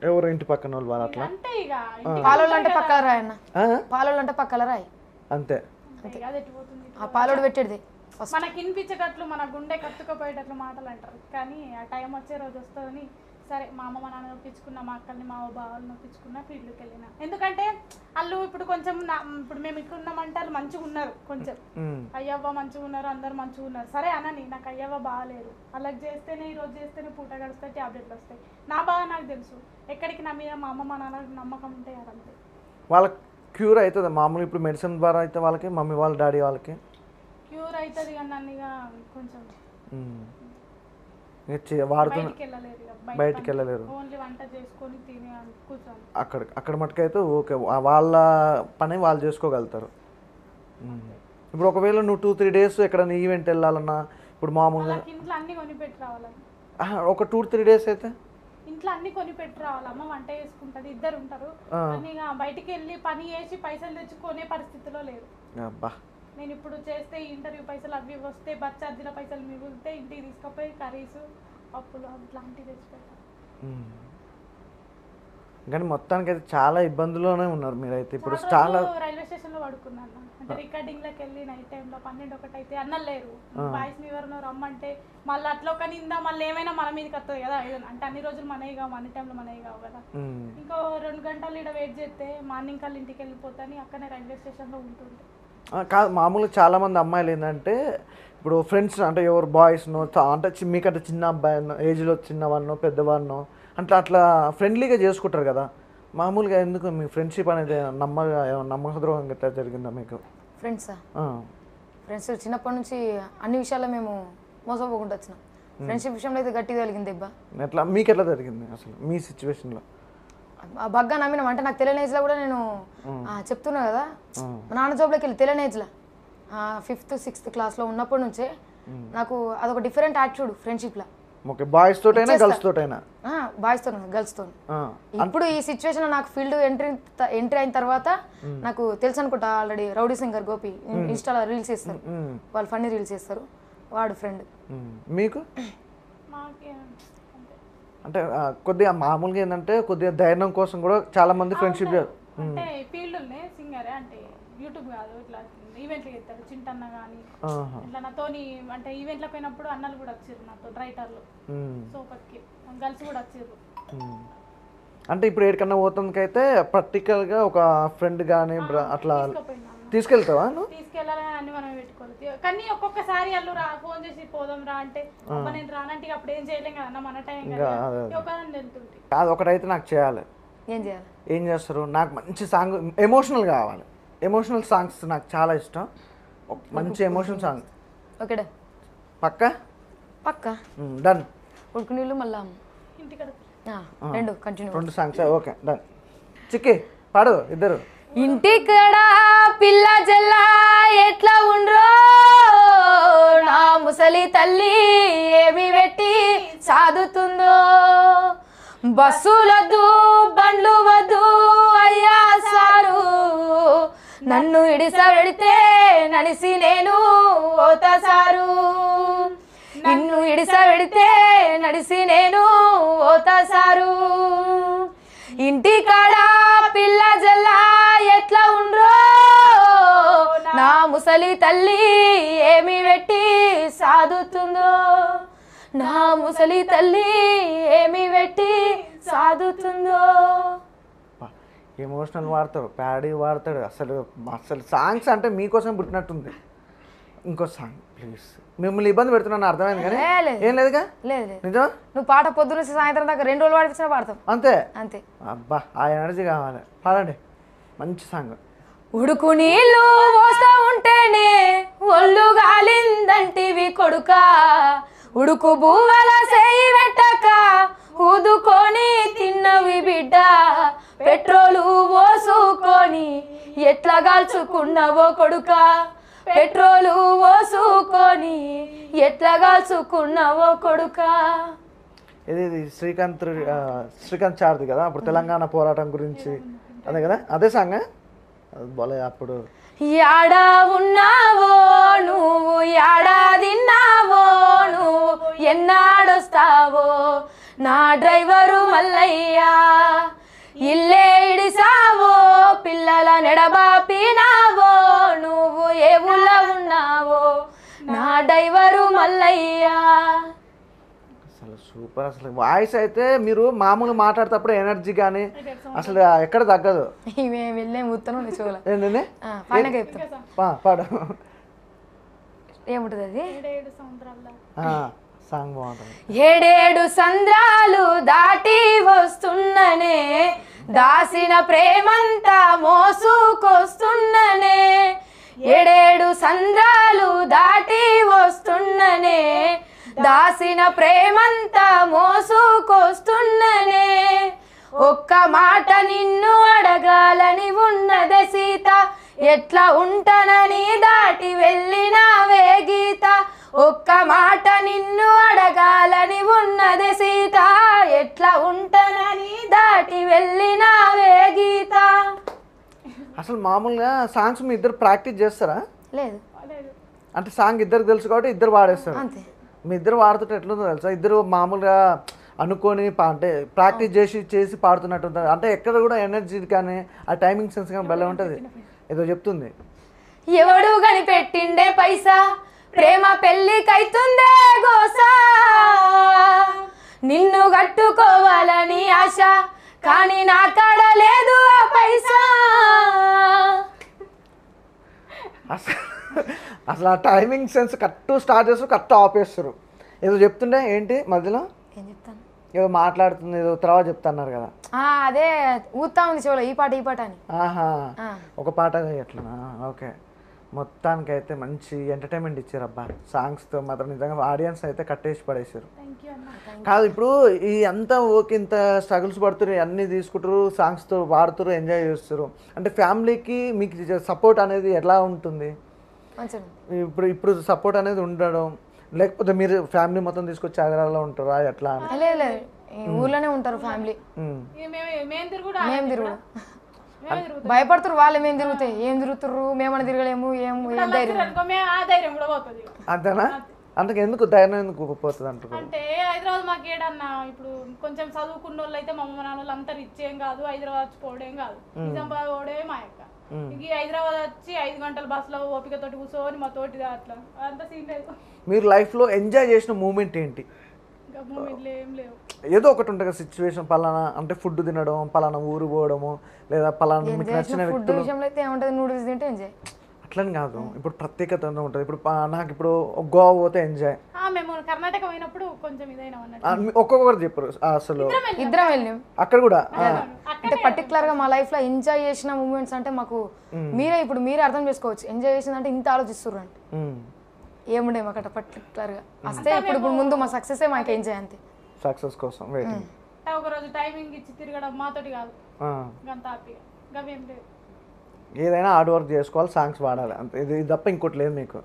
ఎవరు ఇంటి పక్కన వాళ్ళు వాళ్ళు అట్లా పాలోళ్ళు అంటే పక్కల రాయి అన్న, పాలోళ్ళు అంటే పక్కల రాయి అంతే. ఆ పాలోడు పెట్టేది మనకి వినిపించేటట్లు మన గుండె కత్తుకుపోయేటట్లు మాటలు అంటారు. కానీ ఆ టైం వచ్చే రోజు వస్తుందని సరే మా అమ్మ మా నాన్న నొప్పించుకున్నా, మా అక్కల్ని మా బావలు నొప్పించుకున్నా, ఫీల్డ్కి వెళ్ళినా. ఎందుకంటే వాళ్ళు ఇప్పుడు కొంచెం ఇప్పుడు మేము ఇక్కడ ఉన్నామంటే వాళ్ళు మంచిగా ఉన్నారు, కొంచెం అయ్యవ్వ మంచిగా ఉన్నారు, అందరు మంచిగా ఉన్నారు. సరే అనని నాకు అయ్యవ్వ బాగాలేరు, వాళ్ళకి చేస్తేనే ఈరోజు చేస్తేనే పూట గడుస్తాయి, ట్యాబ్లెట్లు వస్తాయి. నా బాధ నాకు తెలుసు. ఎక్కడికి నా మీద మా అమ్మ మా నాన్న నమ్మకం ఉంటాయి అదంతే. వాళ్ళకి క్యూర్ అవుతుంది మామూలు ఇప్పుడు మెడిసిన్ ద్వారా అయితే వాళ్ళకి మమ్మీ వాళ్ళ డాడీ వాళ్ళకి క్యూర్ అవుతుంది. కానీ నన్ను కొంచెం బయటికి వెళ్ళలేరు, ఓన్లీ వంట చేసుకొని తిని కూర్చొని అక్కడ మటుకైతే ఓకే, వాళ్ళ పని వాళ్ళు చేసుకోగలుగుతారు. ఇప్పుడు ఒకవేళ నువ్వు 2-3 days ఎక్కడైనా ఈవెంట్ వెళ్ళాలన్నా ఇప్పుడు మామూలుగా ఇంట్లో అన్ని కొని పెట్టి రావాలని, ఒక 2-3 days అయితే ఇంట్లో అన్ని కొని పెట్టి రావాలి. అమ్మ వంట చేసుకుంటది, ఇద్దరు ఉంటారు. బయటికి వెళ్ళి పని చేసి పైసలు తెచ్చుకునే పరిస్థితిలో లేరు. అబ్బా నేను ఇప్పుడు చేస్తే ఇంటర్వ్యూ పైసలు అవి వస్తే బస్ ఛార్జీల పైసలు మిగిలితే ఇంటికి తీసుకుపోయి కర్రీస్ పప్పులు అట్లాంటివి తెచ్చిపెడతాను. కానీ మొత్తానికి అయితే చాలా ఇబ్బందుల్లోనే ఉన్నారు మీరైతే ఇప్పుడు. చాలా రైల్వే స్టేషన్ లో పడుకున్నాను. అంటే రికార్డింగ్ లోకి వెళ్ళి నైట్ టైంలో 12-1 అయితే అన్నలు లేరు. బాయ్స్ ని ఎవరినో రమ్మంటే మళ్ళీ అట్లా ఒక నిందా మళ్ళీ ఏమైనా మన మీదకి వస్తుంది కదా. అంటే అన్ని రోజులు మనవి కావు, అన్ని టైంలో మనవి కావు కదా. ఇంకో 2 గంటలు ఇక్కడ వెయిట్ చేస్తే మార్నింగ్ కల్లా ఇంటికి వెళ్ళిపోతాను. అక్కడనే రైల్వే స్టేషన్ లో ఉంటుండే. కాదు, మామూలుగా చాలామంది అమ్మాయిలు ఏంటంటే ఇప్పుడు ఫ్రెండ్స్ అంటే ఎవరు బాయ్స్నో అంటే మీకంటే చిన్న అబ్బాయినో ఏజ్లో చిన్నవాడినో పెద్దవాడినో అట్లా ఫ్రెండ్లీగా చేసుకుంటారు కదా. మామూలుగా ఎందుకు మీ ఫ్రెండ్షిప్ అనేది నమ్మకద్రోహం గట్రా జరిగిందా మీకు? ఫ్రెండ్స్ చిన్నప్పటి నుంచి అన్ని విషయాల్లో మేము మోసపోకుండా వచ్చినాం. ఫ్రెండ్షిప్ విషయంలో అయితే గట్టిగా కలిగింది దెబ్బ. మీకు ఎట్లా జరిగింది అసలు మీ సిచ్యువేషన్లో? బాగా నమ్మినాం. అంటే నాకు తెలియని ఏజ్లో కూడా నేను చెప్తున్నా కదా, మా నాన్న జాబ్లోకి వెళ్ళి తెలియని ఏజ్లో 5th 6th క్లాస్లో ఉన్నప్పటి నుంచే నాకు అదొక డిఫరెంట్ యాటిట్యూడ్ ఫ్రెండ్షిప్లో. ఓకే, బాయ్స్ తోటైనా గర్ల్స్ తోటైనా? బాయ్స్తో గర్ల్స్తో. ఇప్పుడు ఈ సిచ్యువేషన్ నాకు ఫీల్డ్ ఎంట్రీ అయిన తర్వాత నాకు తెలుసు అనుకుంటా, ఆల్రెడీ రౌడీ సింగర్ గోపి ఇన్స్టాలో రీల్స్ చేస్తారు, వాళ్ళు ఫన్నీ రీల్స్ చేస్తారు, వాడు ఫ్రెండ్. మీకు అంటే కొద్దిగా మామూలుగా ఏంటంటే కొద్దిగా ధైర్యం కోసం కూడా చాలా మంది ఫ్రెండ్షిప్ అంటే ఫీల్డ్ సింగరే, అంటే యూట్యూబ్ కాదు ఇట్లా ఈవెంట్లు చేస్తారు. చింటన్న కానీ ఇట్లా నాతోని అంటే ఈవెంట్లకు పోయినప్పుడు అన్నలు కూడా వచ్చారు నాతో, రైటర్లు సోపత్కి గర్ల్స్ కూడా వచ్చారు. అంటే ఇప్పుడు ఎక్కడికన్నా పోతుందికైతే ప్రాక్టికల్గా ఒక ఫ్రెండ్ కానీ అట్లా తీసుకెళ్తావా? తీసుకెళ్ళాలని అన్ని మనం పెట్టుకోవాలి. కానీ ఒక్కొక్కసారి వాళ్ళు ఫోన్ చేసి పోదాం రా అంటే నేను రానంటే అప్పుడు ఏం చేయలేం కదా, మన టైం వెళ్తుంటే. అది ఒకటైతే నాకు చేయాలి. ఏం చేస్తారు? నాకు మంచి సాంగ్ ఎమోషనల్ కావాలి. ఎమోషనల్ సాంగ్స్ నాకు చాలా ఇష్టం. మంచి ఎమోషనల్ సాంగ్. ఓకే పక్కా పక్కా డన్. ఉడుకు నీళ్ళు మళ్ళా ఇంటికి 2 సాంగ్స్ ఓకే డన్. చిక్కి పాడు ఇద్దరు. ఇంటికడ పిల్ల జల్ల ఎట్లా ఉండ్రో నా ముసలి తల్లి ఏమి పెట్టి సాదుతుందో, బస్సులొద్దు బండ్లు వద్దు అయ్యా సారు, నన్ను ఇడిసబెడితే నడిసి నేను ఓత సారు, నిన్ను ఇడిసబెడితే నడిసి నేను ఓత సారు. ఇంటికాడ పిల్ల జల్ల ఎట్లా ఉండ్రో నా ముసలి తల్లి ఏమి పెట్టి సాదుతుందో, నా ముసలి తల్లి ఏమి పెట్టి సాదుతుందో. ఎమోషనల్ వాడతారు, ప్యాడీ వాడతాడు. అసలు సాంగ్స్ అంటే మీకోసం పుట్టినట్టుంది. ఇంకో సాంగ్ ప్లీజ్. మిమ్మల్ని ఇబ్బంది పెడుతున్నాను అర్థమైంది కానీ ఏం లేదుగా. లేదు నిజం. నువ్వు పాట పొద్దున సాయంత్రం దాకా 2 రోజులు పాడిపించినా పాడతాం అంతే అంతే. అబ్బా ఆ ఎనర్జీ కావాలి, పాడండి మంచి సాంగ్. ఉడుకు నీళ్ళు పోస్తా ఉంటేనే ఒళ్ళు గాలిందంటివి కొడుకా, ఉడుకు బువ్వల సేయి పెట్టక ఊదుకొని తిన్నవి బిడ్డ, పెట్రోలు పోసుకొని ఎట్లా కాల్చుకున్నావో కొడుకా, పెట్రోలు పోసుకొని ఎట్లా కాల్చుకున్నావో కొడుకా. ఇది శ్రీకాంత్ చార్ది కదా అప్పుడు తెలంగాణ పోరాటం గురించి, అదే కదా అదే సాంగ్. బోలే అప్పుడు యాడా ఉన్నావో నువ్వు, యాడా తిన్నావో నువ్వు, ఎన్నాడొస్తావో నా డ్రైవరు మల్లయ్యా, ఇల్లే ఇడిసావో పిల్లల నెడబాపినావో నువ్వు, ఏ ఊళ్ళో ఉన్నావో నా డ్రైవరు మల్లయ్యా. అసలు సూపర్. అసలు వాయిస్ అయితే మీరు మామూలు మాట్లాడేటప్పుడు ఎనర్జీ కానీ అసలు ఎక్కడ తగ్గదు. వెళ్ళే ముత్తను చూడాలి ఏంటండి పాడు ఏముంటది అది? 7 సంవత్సరాల సాంగ్ బాగుంటుంది. 7 సంద్రాలు దాటి వస్తున్ననే, దాసిన ప్రేమంతా మోసుకొస్తున్ననే, 7 సంద్రాలు దాటి వస్తున్ననే, దాసిన ప్రేమంతా మోసుకొస్తున్ననే, ఒక్క మాట నిన్ను అడగాలని ఉన్నదే సీత, ఎట్లా ఉంటానని దాటి వెళ్ళినావే గీత, ఒక్క మాట నిన్ను అడగాలని ఉన్నదే సీత, ఎట్లా ఉంటానని దాటి వెళ్ళినావే గీత. అసలు మామూలుగా సాంగ్స్ మీ ఇద్దరు ప్రాక్టీస్ చేస్తారా? లేదు లేదు. అంటే సాంగ్ ఇద్దరికి తెలుసు కాబట్టి ఇద్దరు పాడేస్తారు. అంతే. మీ ఇద్దరు పాడుతుంటే ఎట్లుందో తెలుసా, ఇద్దరు మామూలుగా అనుకొని అంటే ప్రాక్టీస్ చేసి పాడుతున్నట్టు ఉంటుంది. అంటే ఎక్కడ కూడా ఎనర్జీ కానీ ఆ టైమింగ్ సెన్స్ కానీ భలే ఉంటుంది. ఏదో చెప్తుంది. ఎవడు కనిపెట్టిండే పైసా ప్రేమ పెళ్ళికైతుందే గోసా నిన్ను కట్టుకోవాలని ఆశ కానీ నా కాడ లేదు ఆ పైసా. అసలు ఆ టైమింగ్ సెన్స్ కరెక్ట్ స్టార్ట్ చేస్తారు, కరెక్ట్ ఆపేస్తారు. ఏదో చెప్తుండే ఏంటి మధ్యలో ఏం చెప్తాను, ఏదో మాట్లాడుతుంది, ఏదో తర్వాత చెప్తున్నారు కదా. అదే ఊతా ఉంది చెవులో ఈ పాట అని. ఆహా, ఒక పాట ఎట్లనా? ఓకే, మొత్తానికైతే మంచి ఎంటర్టైన్మెంట్ ఇచ్చారు అబ్బా. సాంగ్స్తో మాత్రం నిజంగా ఆడియన్స్ అయితే కట్టేసి పడేసారు. కాదు ఇప్పుడు ఈ అంతా ఓకే, ఇంత స్ట్రగుల్స్ పడుతున్నారు, అన్నీ తీసుకుంటారు, సాంగ్స్తో పాడుతారు, ఎంజాయ్ చేస్తారు. అంటే ఫ్యామిలీకి మీకు సపోర్ట్ అనేది ఎలా ఉంటుంది? ఇప్పుడు సపోర్ట్ అనేది ఉండడం, లేకపోతే మీరు ఫ్యామిలీ మొత్తం తీసుకొచ్చి హైదరాబాద్లో ఉంటారా ఎట్లా? ఊర్లోనే ఉంటారు ఫ్యామిలీ. మేము తిరుగుడు భయపడుతురు వాళ్ళు, మేము తిరుగుతాయి ఏం తిరుగుతుర్రు, మేమన్నా తిరగలేము, ఏం ధైర్యం కూడా పోతుంది. అంతేనా? అందుకే ఎందుకు ధైర్యం ఎందుకు పోతుంది అంటారు? అంటే హైదరాబాద్ మాకు ఏడన్నా ఇప్పుడు కొంచెం చదువుకున్న వాళ్ళు అయితే మా అమ్మ నాన్న వాళ్ళు అంతా ఇచ్చేం కాదు, హైదరాబాద్ వచ్చి పోవడం కాదు, నిజామాబాద్ పోవడే మా యొక్క. ఇంక హైదరాబాద్ వచ్చి 5 గంటల బస్సులో ఓపికతోటి కూర్చొని మా తోటి అట్లా అంత సీన్ లేదు. మీరు లైఫ్లో ఎంజాయ్ చేసిన మూమెంట్ ఏంటి? ఏం లేవు. ఏదో ఒకటి ఉంటుంది కదా సిచ్యువేషన్, పలానా అంటే ఫుడ్ తినడం, పలానా ఊరు పోవడము, లేదా పలానా మీకు నచ్చిన వ్యక్తులు. నూడిల్స్ తింటే ఎంజాయ్ అట్లని కాదు, ఇప్పుడు ప్రత్యేకత ఉంటుంది. ఇప్పుడు నాకు ఇప్పుడు గోవా పోతే ఎంజాయ్, మేము కర్ణాటక పోయినప్పుడు కొంచెం ఇదైనా ఒక్కొక్కరు చెప్పారు. అసలు ఇద్దరం వెళ్ళాం అక్కడ కూడా. అంటే పర్టికులర్ గా మా లైఫ్ లో ఎంజాయ్ చేసిన మూమెంట్స్ అంటే మాకు మీరే అర్థం చేసుకోవచ్చు. ఎంజాయ్ చేసిందంటే ఇంత ఆలోచిస్తుర్రు అంటే ఏముండే మాకు అట్లా పర్టికులర్ గా వస్తే ఇప్పుడు ముందు మా సక్సెస్ మాకు ఎంజాయ్ అంతే. సక్సెస్ కోసం వెయిటింగ్. ఒక రోజు టైమింగ్ ఇచ్చి తిరగడం మాతోటి కాదు, గంత హ్యాపీగా గవేం లేదు. ఏదైనా హార్డ్ వర్క్ చేసుకోవాలి, సాంగ్స్ పాడాలి అంతే, ఇది తప్ప ఇంకోటి లేదు మీకు.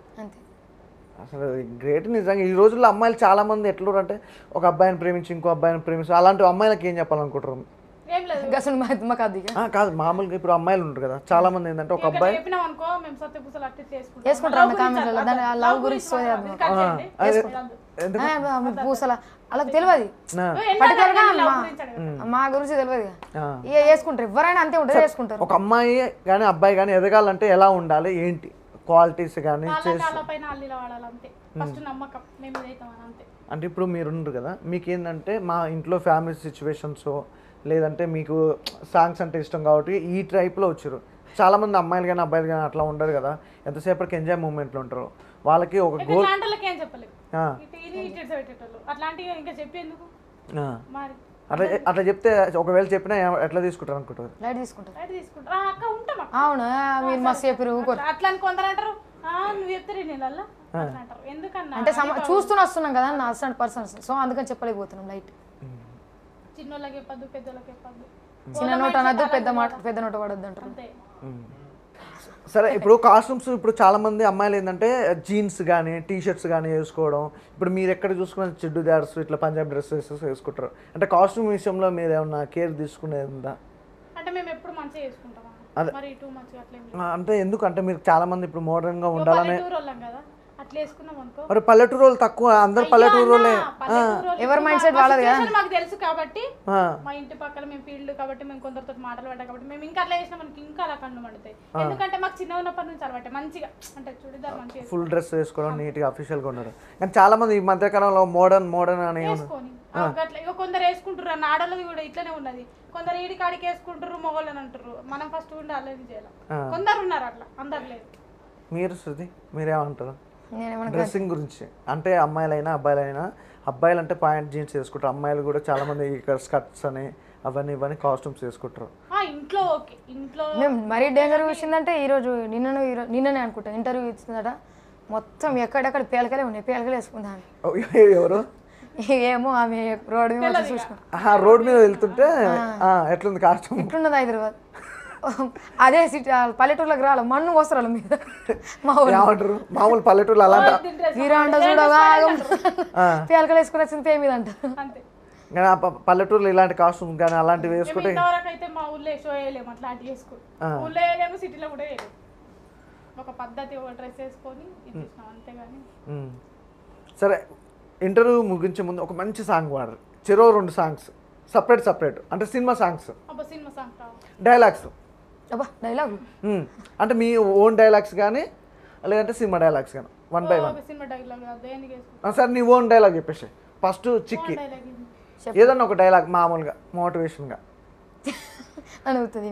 అసలు గ్రేట్ నిజంగా. ఈ రోజుల్లో అమ్మాయిలు చాలా మంది ఎట్లున్నారు అంటే ఒక అబ్బాయిని ప్రేమించి ఇంకో అబ్బాయిని ప్రేమించి, అలాంటి అమ్మాయిలకి ఏం చెప్పాలనుకుంటారు? కాదు మామూలుగా ఇప్పుడు అమ్మాయిలు ఉంటారు కదా చాలా మంది, ఏంటంటే ఒక అబ్బాయి పూసల అలా తెలియదు, మా గురించి తెలియదు, వేసుకుంటారు ఎవరైనా అంతే ఉంటుంది, వేసుకుంటారు. ఒక అమ్మాయి కానీ అబ్బాయి కానీ ఎదగాలంటే ఎలా ఉండాలి, ఏంటి క్వాలిటీస్ కానీ అంటే ఇప్పుడు మీరు ఉండరు కదా, మీకు ఏంటంటే మా ఇంట్లో ఫ్యామిలీ సిచ్యువేషన్స్ లేదంటే మీకు సాంగ్స్ అంటే ఇష్టం కాబట్టి ఈ టైప్లో వచ్చారు. చాలామంది అమ్మాయిలు కానీ అబ్బాయిలు కానీ అట్లా ఉండరు కదా, ఎంతసేపటికి ఎంజాయ్ మూమెంట్లో ఉంటారు. వాళ్ళకి ఒక గోల్ అట్లా చెప్తే ఒకవేళ చెప్పినా ఎట్లా తీసుకుంటారు అనుకుంటారు? అవును మీరు మస్తు చెప్పారు. అంటే చూస్తూనే వస్తున్నాం కదా నా అసలు పర్సన్స్, సో అందుకని చెప్పలేకపోతున్నాం. లైట్ చిన్నోళ్ళకి చెప్పద్దు, పెద్దోళ్ళకి చెప్పద్దు, చిన్న నోట్ అనద్దు, పెద్ద నోట పడద్దు అంటారు. సరే ఇప్పుడు కాస్ట్యూమ్స్, ఇప్పుడు చాలా మంది అమ్మాయిలు ఏంటంటే జీన్స్ కానీ టీషర్ట్స్ కానీ వేసుకోవడం, ఇప్పుడు మీరు ఎక్కడ చూసుకున్న చుడ్డీదార్స్ ఇట్లా పంజాబ్ డ్రెస్సెస్ వేసుకుంటారు. అంటే కాస్ట్యూమ్ విషయంలో మీరు ఏమన్నా కేర్ తీసుకునేది ఉందా? అంటే మేము ఎప్పుడు మంచిగా వేసుకుంటాం, మరి టూ మంచిగా అట్లా అంటే ఎందుకంటే మీరు చాలా మంది ఇప్పుడు మోడర్న్ గా ఉండాలనే మరి పల్లెటూరు వాళ్ళు తక్కువ, అందరు పల్లెటూరు వాళ్ళే, ఎవరి మైండ్ సెట్ వాళ్ళది కదా మాకు తెలుసు కాబట్టి. మా ఇంటి పక్కన మేము ఫీల్డ్ కాబట్టి మేము కొందరితో మాట్లాడబడ్డా కాబట్టి మేము ఇంకా అట్లా చేసినా మనకి ఇంకా అలా కన్ను మండుతాయి. ఎందుకంటే మాకు చిన్న ఉన్నప్పటి నుంచి అలవాటే మంచిగా అంటే చూడిదార్ మంచిగా ఫుల్ డ్రెస్ వేసుకోవడం, నీట్ గా అఫీషియల్ గా ఉండడం. కానీ చాలా మంది ఈ మధ్య కాలంలో మోడర్న్ అని అట్లా కొందరు వేసుకుంటారు. అన్న ఆడోళ్ళది కూడా ఇట్లనే ఉన్నది, కొందరు ఈడి కాడికి వేసుకుంటారు, మొగోళ్ళు అని అంటారు. మనం ఫస్ట్ ఉండి అల్లది చేయాలి. కొందరు ఉన్నారు అట్లా, అందరు లేదు. మీరు శృతి మీరేమంటారు డ్రెస్సింగ్ గురించి? అంటే అమ్మాయిలైనా అబ్బాయిలైనా, అబ్బాయిలు అంటే ప్యాంట్ జీన్స్ వేసుకుంటారు, అమ్మాయిలు కూడా చాలా మంది ఇక్కడ స్కర్ట్స్ అని అవన్నీ ఇవన్నీ కాస్ట్యూమ్స్ వేసుకుంటారు. ఇంట్లో ఓకే, ఇంట్లో మేము మరీ డేంజర్ వచ్చిందంటే ఈరోజు నిన్ననే అనుకుంటా ఇంటర్వ్యూ ఇచ్చిందట, మొత్తం ఎక్కడెక్కడ పేలకలే ఉన్నాయి, పేలకలు వేసుకుందాం. ఎవరు ఏమో ఆమె రోడ్ మీద చూసుకుంటా, రోడ్ మీద వెళ్తుంటే ఎట్లుంది కాస్ట్యూమ్, ఎట్లున్నది హైదరాబాద్ అదే సిటీ పల్లెటూర్లకు రావాలి మన్ను వస్తారు మీద మామూలు పల్లెటూర్లు అలాంటి పేలకలు వేసుకుని వచ్చింది పే మీద అంట. పల్లెటూర్లు ఇలాంటి కాస్ట్యూమ్ కానీ అలాంటివి వేసుకుంటే మా ఊళ్ళో షో వేయలేము, అట్లాంటివి వేసుకో ఊళ్ళో వేయలేము, సిటీలో కూడా వేయలేము. ఒక పద్ధతి ఒక డ్రెస్ వేసుకొని ఇచ్చేసినాం అంతేగాని. సరే, ఇంటర్వ్యూ ముగించే ముందు ఒక మంచి సాంగ్ పాడరు, చెరో 2 సాంగ్స్ సపరేట్ అంటే సినిమా సాంగ్స్, అబ్బా సినిమా సాంగ్ కావాలి. డైలాగ్స్. అబ్బా డైలాగ్ అంటే మీ ఓన్ డైలాగ్స్ కానీ లేదంటే సినిమా డైలాగ్స్ కానీ 1 by 1. సినిమా డైలాగ్ దేనికి వేసుకుంటాం? సార్ నీ ఓన్ డైలాగ్ చెప్పేసి ఫస్ట్ చిక్కి ఏదన్నా ఒక డైలాగ్ మామూలుగా మోటివేషన్గా అనుగుతుంది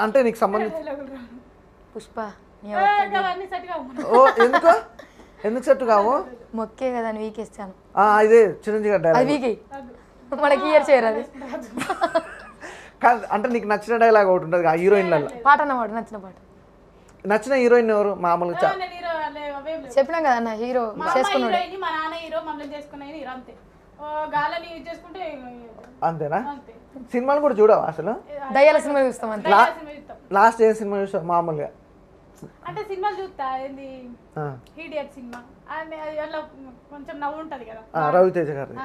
అంటే నీకు సంబంధించి. పుష్ప అవన్నీ సెట్ కావు. ఓ ఎందుకు సెట్ కావు? మొక్కే కదా అని వీకేస్తాను. ఇదే చిరంజీవి గారి అది డైలాగ్. వీకే మనకి ఇయర్ చేయరు అది. కాదు అంటే నీకు నచ్చిన డైలాగ్ ఒకటి ఉంటుంది ఆ హీరోయిన్లలో. పాట అన్నమాట నచ్చిన పాట. నచ్చిన హీరోయిన్ ఎవరు మామూలుగా? చెప్పినాం కదా అన్న హీరో చేసుకున్నాడు. మా నాన్న హీరో మమ్మల్ని చేసుకున్న హీరో అంతే. గాలని యూజ్ చేసుకుంటే అంతేనా? సినిమాలు కూడా చూడవా అసలు? దయ్యాల సినిమా చూస్తాం అంతే. లాస్ట్ ఏ సినిమా చూసావు మామూలుగా? అంటే సినిమాలు చూస్తా, ఏంది ఇడియట్ సినిమా అంటే అందులో కొంచెం నవ్వు ఉంటది కదా, రవితేజ గారి.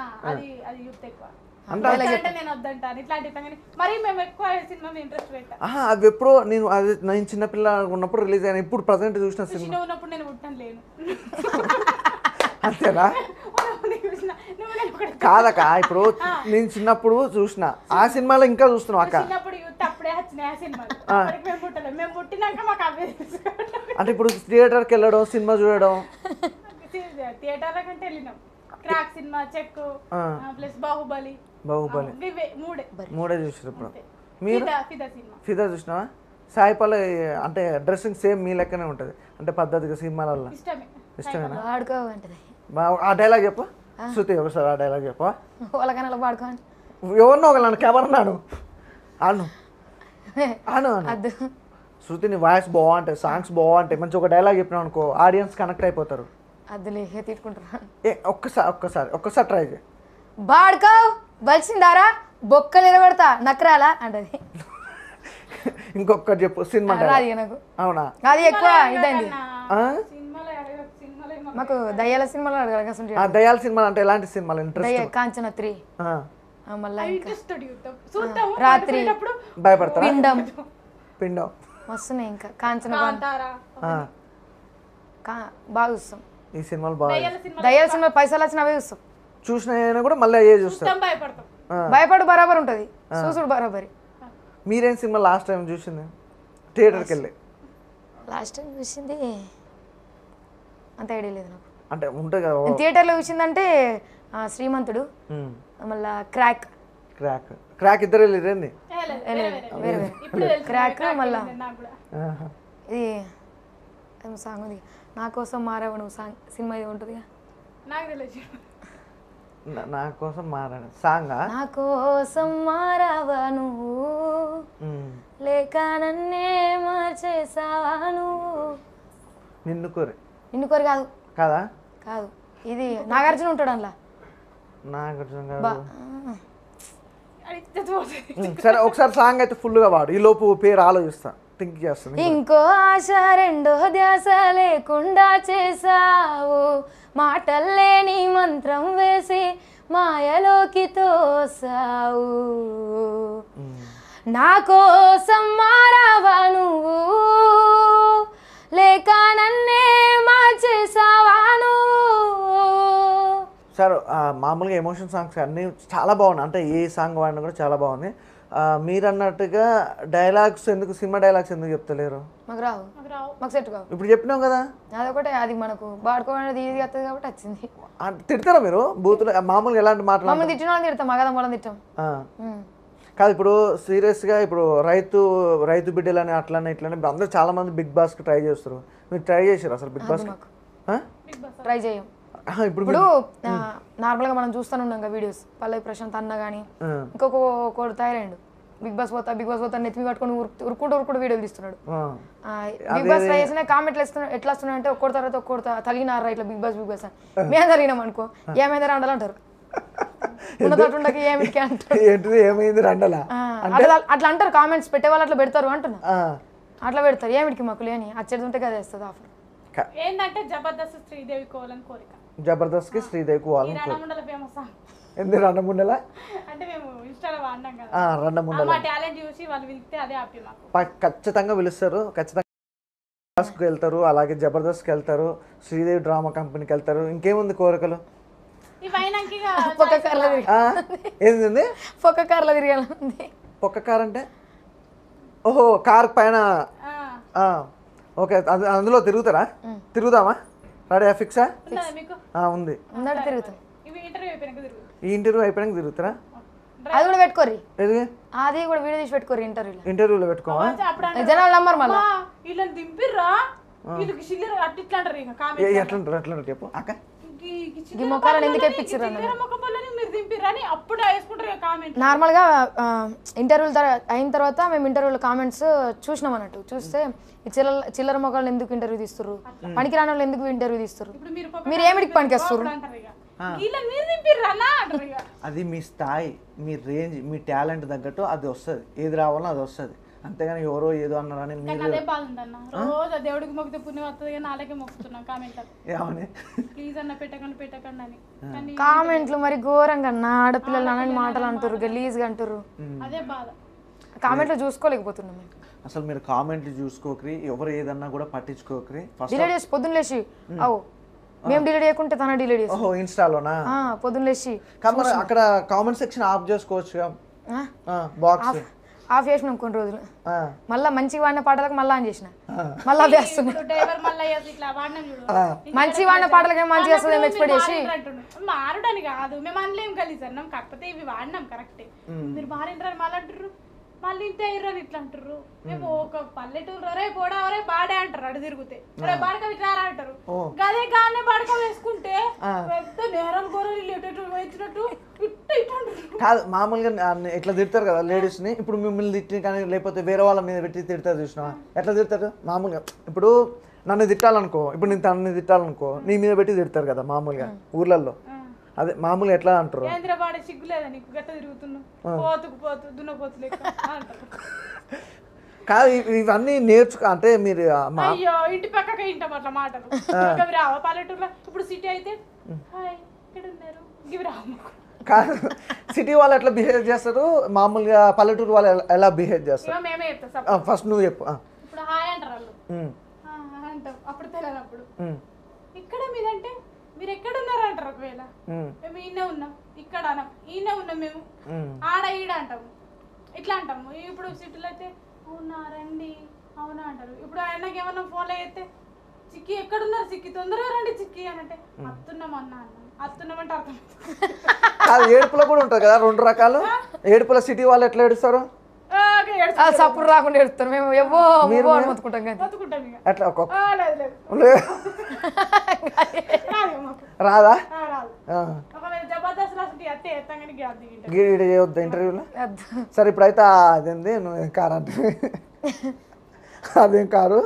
అది చూస్తా ఎక్కువ. అంటే నేను వద్దంటాను ఇట్లాంటి, మరి మేము ఎక్కువ సినిమా ఇంట్రెస్ట్ పెట్టా. అవి ఎప్పుడో నేను చిన్నపిల్ల ఉన్నప్పుడు రిలీజ్ అయిన, ఇప్పుడు ప్రజెంట్ చూసిన సినిమా ఉన్నప్పుడు నేను పుట్టాను లేను. అంతేనా? కాదక్క, ఇప్పుడు నేను చిన్నప్పుడు చూసిన ఆ సినిమాలో ఇంకా చూస్తున్నావు అక్క. చిన్నప్పుడు యూత్ అప్పుడే వచ్చినాయి ఆ సినిమాలు. మేము పుట్టలేదు, మేము పుట్టినాక మాకు అవే. అంటే ఇప్పుడు థియేటర్కి వెళ్ళడం సినిమా చూడడం. థియేటర్ల కంటే వెళ్ళినాం. క్రాక్ సినిమా, చెక్ ప్లస్ బాహుబలి మూడే చూసారు. ఇప్పుడు మీరు సినిమా ఫిదా చూసినావా? సాయిపల్లి అంటే డ్రెస్సింగ్ సేమ్ మీ లెక్కనే ఉంటుంది అంటే పద్ధతిగా సినిమాలలో. ఇష్టమేనా? ఆ డైలాగ్ చెప్పు శృతి, ఒకసారి ఆ డైలాగ్ చెప్పు. వాళ్ళకన్నా పాడుకోండి. ఎవరినో ఒక నన్ను కెమెరాను అను అను అను. శృతి నీ వాయిస్ బాగుంటాయి, సాంగ్స్ బాగుంటాయి, మంచి ఒక డైలాగ్ చెప్పినావు అనుకో ఆడియన్స్ కనెక్ట్ అయిపోతారు. అద్దులే తీసుకుంటారా? ఒక్కసారి ట్రై చేయి. బాడుకో బలిసిందారా బొక్కలు ఎరగొడతా నక్కరాలా అంటది. ఇంకొకటి చెప్పు సినిమా. నాకు అవునా? అది ఎక్కువ ఇదండి మాకు దయ్యాల సినిమాలు అడగాలి. దయ్యాల సినిమాలు అంటే ఎలాంటి సినిమాలు ఇంట్రెస్ట్? కాంచన 3 మళ్ళీ రాత్రి భయపడతారా? పిండం వస్తున్నాయి. ఇంకా కాంచన బాగా చూస్తాం. ఈ సినిమాలు బాగా దయ్యాల సినిమా పైసలు వచ్చిన అవే చూస్తాం. చూసిన కూడా మళ్ళీ అయ్యే చూస్తాం. భయపడు బరాబర్ ఉంటుంది, చూసుడు బరాబరి. మీరేం సినిమా లాస్ట్ టైం చూసింది థియేటర్కి వెళ్ళి? లాస్ట్ టైం చూసింది అంత ఐడియా లేదు నాకు. అంటే ఉంటుంది కదా థియేటర్లో చూసిందంటే శ్రీమంతుడు, మళ్ళా క్రాక్ ఇద్దరు వెళ్ళిరండి. క్రాక్ మళ్ళా ఇది సాంగ్ ఉంది నా కోసం మారావు నువ్వు సాంగ్ సినిమా ఇది ఉంటుంది. నా కోసం మారాను సాంగ్. నా కోసం మారావా నువ్వు లేక నన్నే మార్చేసావా నువ్వు. నిన్ను కోరి కాదు కాదా? కాదు, ఇది నాగార్జున ఉంటాడు అందులో. నాగార్జున కాదు. సరే ఒకసారి సాంగ్ అయితే ఫుల్గా వాడు, ఈ లోపు పేరు ఆలోచిస్తా థింక్ చేస్తాను. ఇంకో ఆశ రెండో ధ్యాస లేకుండా చేసావు, మాటల్లేని మంత్రం వేసి మాయలోకి తోసావు. నా కోసం మారావా నువ్వు లేక నన్నే మార్చేసావా నువ్వు. సార్ మామూలుగా ఎమోషన్ సాంగ్స్ అన్నీ చాలా బాగున్నాయి, అంటే ఏ సాంగ్ వాడినా కూడా చాలా బాగుంది. మీరు అన్నట్టుగా డైలాగ్స్ ఎందుకు, సినిమా డైలాగ్స్ ఎందుకు చెప్తలేరు? మాకు రావు, మాకు సెట్ కావు. ఇప్పుడు చెప్పినాం కదా, అదొకటే, అది మనకు వాడుకోవడానికి ఈజీ వస్తుంది కాబట్టి వచ్చింది. తిడతారా మీరు బూతులు మామూలుగా ఎలాంటి మాటలు? మమ్మల్ని తిట్టిన వాళ్ళని తిడతాం, మగదం వాళ్ళని తిట్టాం కాదు. ఇప్పుడు సీరియస్గా ఇప్పుడు రైతు బిడ్డలని అట్లనే ఇట్లనే ఇప్పుడు అందరూ చాలా మంది బిగ్ బాస్కి ట్రై చేస్తారు. మీరు ట్రై చేశారు అసలు బిగ్ బాస్? ట్రై చేయం. ఇప్పుడు నార్మల్గా మనం చూస్తూనే ఉన్నాం కదా వీడియోస్, పల్లవి ప్రశాంత్ అన్న కానీ ఇంకొకడు తయారైండు బిగ్ బాస్ పోతా నెత్తి పట్టుకొని ఉరుకుంటూ వీడియోలు తీస్తున్నాడు. బిగ్ బాస్ ట్రై చేసిన కామెంట్లు ఎట్లా వస్తున్నాయి అంటే ఒక్కడి తర్వాత ఒక్కడు తగిలినారా ఇట్లా బిగ్ బాస్ అని మేము జరిగినాం అనుకో ఏమైందా రండాలి అంటారు. ఏమైంది రండలా అట్లా అంటారు, కామెంట్స్ పెట్టే వాళ్ళు అట్లా పెడతారు అంటున్నా, అట్లా పెడతారు. ఏమిటికి మాకు లేని అచ్చేది ఉంటే కదా వేస్తుంది ఆఫర్. ఏంటంటే జబర్దస్త్ శ్రీదేవి కోవాలని కోరిక. జబర్దస్త్ కి శ్రీదేవి కోవాలని ఎందుకు రణముండల అంటే మేము ఇన్స్టాలో వాడినాం కదా, రణముండల మా టాలెంట్ చూసి వాళ్ళు పిలిస్తే అదే హ్యాపీ మాకు. ఖచ్చితంగా పిలుస్తారు ఖచ్చితంగా. కి వెళ్తారు, అలాగే జబర్దస్త్కి వెళ్తారు, శ్రీదేవి డ్రామా కంపెనీకి వెళ్తారు. ఇంకేముంది కోరికలు? ఇవైనాక ఇక పొక్క కార్లో ఏంది పొక్క కార్లో తిరగాలంది. పొక్క కార్ అంటే? ఓహో, కార్ పైన. ఓకే, అందులో తిరుగుతారా? తిరుగుదామా? రెడీ ఫిక్సా? ఉన్నదా మీకు? ఉంది. ముందట తిరుగుతాం. ఇవి ఇంటర్వ్యూ అయిపోయినాక తిరుగు. ఈ ఇంటర్వ్యూ అయిపోయాక తిరుగుతారా? అది కూడా పెట్టుకోరి, ఎదిగి అది కూడా వీడియో తీసి పెట్టుకోరి ఇంటర్వ్యూలో పెట్టుకోవా? అప్పుడు జనాలు నమ్మరు మళ్ళీ. వీళ్ళని దింపిర్రా, వీళ్ళకి చిల్లర అట్లా ఇట్లా అంటారు ఇక కామెంట్. ఎట్లా చెప్పు అక్క. ఈ మొక్కలను ఎందుకు ఎప్పించారు చిల్లర మొక్క పళ్ళని మీరు దింపిర్రా అని అప్పుడు వేసుకుంటారు ఇక కామెంట్. నార్మల్గా ఇంటర్వ్యూలు అయిన తర్వాత మేము ఇంటర్వ్యూలో కామెంట్స్ చూసినాం అన్నట్టు. చూస్తే ఈ చిల్లర మొక్కలను ఎందుకు ఇంటర్వ్యూ తీస్తారు, పనికి రాని వాళ్ళు ఎందుకు ఇంటర్వ్యూ తీస్తారు, మీరు ఏమిటికి పనికి వస్తారు అంటారు ఇక. వీళ్ళని మీరు దింపిర్రా అన్నా అంటారు ఇక. అది మీ స్థాయి, మీ రేంజ్, మీ టాలెంట్ తగ్గట్టు అది వస్తుంది. ఏది రావాలో అది వస్తుంది. అంతేగాని ఎవరో ఏదో అన్నారని మీరు అదే బాధ ఉందన్న. రోజు దేవుడికి మొక్కితే పుణ్యం వస్తుంది కానీ నాలుగే మొక్కుతున్నాం కామెంట్. ఏమని ప్లీజ్ అన్న పెట్టకండి అని. కానీ కామెంట్లు మరి ఘోరంగా అన్న, ఆడపిల్లలు అనని మాటలు అంటారు, గలీజ్గా అంటారు. అదే బాధ. కామెంట్లు చూసుకోలేకపోతున్నాం మేము. అసలు మీరు కామెంట్లు చూసుకోకరి, ఎవరు ఏదన్నా కూడా పట్టించుకోకరి. ఫస్ట్ డిలీట్ చేసి పొద్దున్న లేచి అవు మేము డిలీట్ చేయకుంటే తన డిలీట్ చేసి ఓహో ఇన్స్టాలోనా? పొద్దున్న లేచి కాబట్టి అక్కడ కామెంట్ సెక్షన్ ఆఫ్ చేసుకోవచ్చు బాక్స్ ఆఫ్ చేసినాం కొన్ని రోజులు. మళ్ళీ మంచిగా వాడిన పాటలకు మళ్ళీ ఆన్ చేసిన, మళ్ళీ అవి వేస్తున్నాం. డ్రైవర్ మళ్ళీ ఇట్లా వాడినాం చూడు, మంచి వాడిన పాటలకి మంచిగా వస్తుంది ఎక్స్పెక్ట్ చేసి. మారడని కాదు, మేము అనలేం కలిసి అన్నాం, కాకపోతే ఇవి వాడినాం కరెక్టే. మీరు మారిండ్రని మళ్ళీ అంటారు, మళ్ళీ ఇంత అయ్యారని ఇట్లా అంటారు. మేము ఒక పల్లెటూరు రే పోడా రే బాడే అంటారు, అడు తిరిగితే రే బాడక విచారా అంటారు. గదే గానే బాడక వేసుకుంటే పెద్ద నేరాలు గొర్రెలు వచ్చినట్టు ఇట్ట ఇట్ట అంటారు. కాదు, మామూలుగా ఇట్లా తిడతారు కదా లేడీస్ ని. ఇప్పుడు మిమ్మల్ని తిట్టి కానీ లేకపోతే వేరే వాళ్ళ మీద పెట్టి తిడతారు చూసినా, ఎట్లా తిడతారు మామూలుగా? ఇప్పుడు నన్ను తిట్టాలనుకో, ఇప్పుడు నేను తనని తిట్టాలనుకో, నీ మీద పెట్టి తిడతారు కదా మామూలుగా ఊర్లలో. అదే మామూలుగా ఎట్లా అంటారు? కేంద్రపాడే సిగ్గు లేదా నీకు, గట్ట తిరుగుతున్నావు, పోతు దున్నపోతు లెక్క అంటారు. కాదు, ఇవన్నీ అంటే మీరు అయ్యో ఇంటి పక్కకే ఇంటాం అట్లా మాటలు. ఇవి రావా పల్లెటూరులో? ఇప్పుడు సిటీ అయితే హాయ్ ఇక్కడ ఉన్నారు ఇవి రావు. కాదు, సిటీ వాళ్ళు ఎట్లా బిహేవ్ చేస్తారు, మామూలుగా పల్లెటూరు వాళ్ళు ఎలా బిహేవ్ చేస్తారు? మేమే చెప్తాం. ఫస్ట్ నువ్వు చెప్పు. ఇప్పుడు హాయ్ అంటారు వాళ్ళు, అంటాం. అప్పుడు తెలియనప్పుడు ఇక్కడ మీదంటే మీరు ఎక్కడ ఉన్నారు అంటారు. ఒకవేళ మేము ఈయనే ఉన్నాం, ఇక్కడ అనం, ఈయనే ఉన్నాం మేము, ఆడ ఈడ అంటాము, ఇట్లా అంటాము. ఇప్పుడు సిటీలో అయితే అవునా రండి అవునా అంటారు. ఇప్పుడు ఆయనకి ఏమన్నా ఫోన్లో అయితే చిక్కి ఎక్కడున్నారు చిక్కి తొందరగా రండి చిక్కి అని అంటే అత్తున్నాం అన్నా అత్తున్నామంటే అర్థం. కాదు, ఏడుపులో కూడా ఉంటుంది కదా రెండు రకాలు. ఏడుపులో సిటీ వాళ్ళు ఎట్లా ఏడుస్తారు? సప్పుడు రాకుండా ఎడుతారు, మేము ఎవో మొత్తుకుంటాం కానీ అట్లా ఒక్కొక్క రాదా? గీడ చేయొద్దా ఇంటర్వ్యూలో? సరే ఇప్పుడైతే అదేంది నువ్వు కారు అంటే అదేం కారు?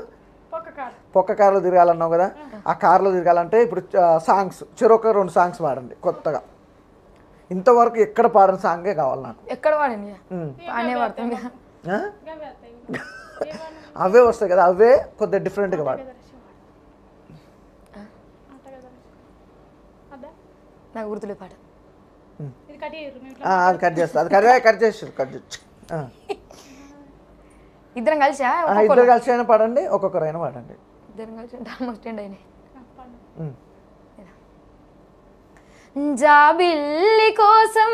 పొక్క కారులో తిరగాలన్నావు కదా. ఆ కారులో తిరగాలంటే ఇప్పుడు సాంగ్స్ చెరొక 2 సాంగ్స్ పాడండి కొత్తగా. ఇంతవరకు ఎక్కడ పాడిన సాంగే కావాలి నాకు. ఎక్కడ పాడండి అనే పాడుతుంది. అవే వస్తాయి కదా, అవే కొద్దిగా డిఫరెంట్గా పాడు. నాకు గుర్తులే పాట. అది కట్ చేస్తా, అది కట్ చేసి ఇద్దరం కలిసి ఇద్దరు కలిసి అయినా పాడండి, ఒక్కొక్కరైనా పాడండి. ఇద్దరం కలిసి ఆల్మోస్ట్ ఎండ్ అయినాయి. జాబిల్లి కోసం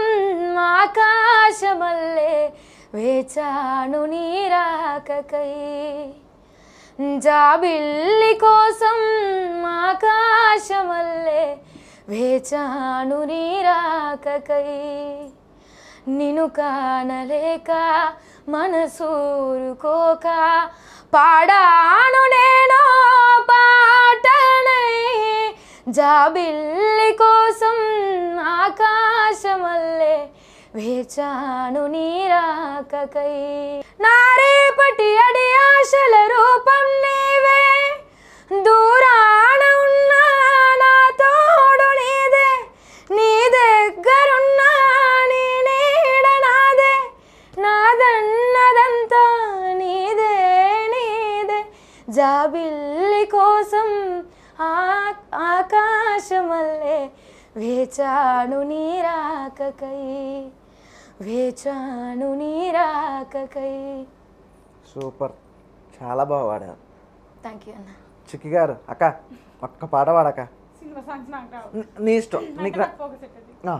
ఆకాశమల్లే వేచాను నీరాకకై, జాబిల్లి కోసం ఆకాశమల్లే వేచాను నీరాకకై, నిన్ను కానలేక మనసూరుకోక పాడాను నేను పాటనై, జాబిల్లి కోసం ఆకాశమల్లే వేచాను నీరాకకై, నా రేపటి అడి ఆశల రూపం నీవే, దూరాన ఉన్నా నా తోడు నీదే, నీ దగ్గరున్నా నీ నీడ నాదే, నాదన్నదంతా నీదే నీదే, జాబిల్లి కోసం ఆకాశమల్లే వేచాను నీరాకకై, వేచాను నీరాకకై. సూపర్, చాలా బాగా పాడారు. థ్యాంక్ యూ అన్న. చిక్కి గారు అక్క ఒక్క పాట పాడక్క. సినిమా సాంగ్స్ నాకు రావు. నీ ఇష్టం నీకు ఫోకస్ ఎట్టది. ఆ.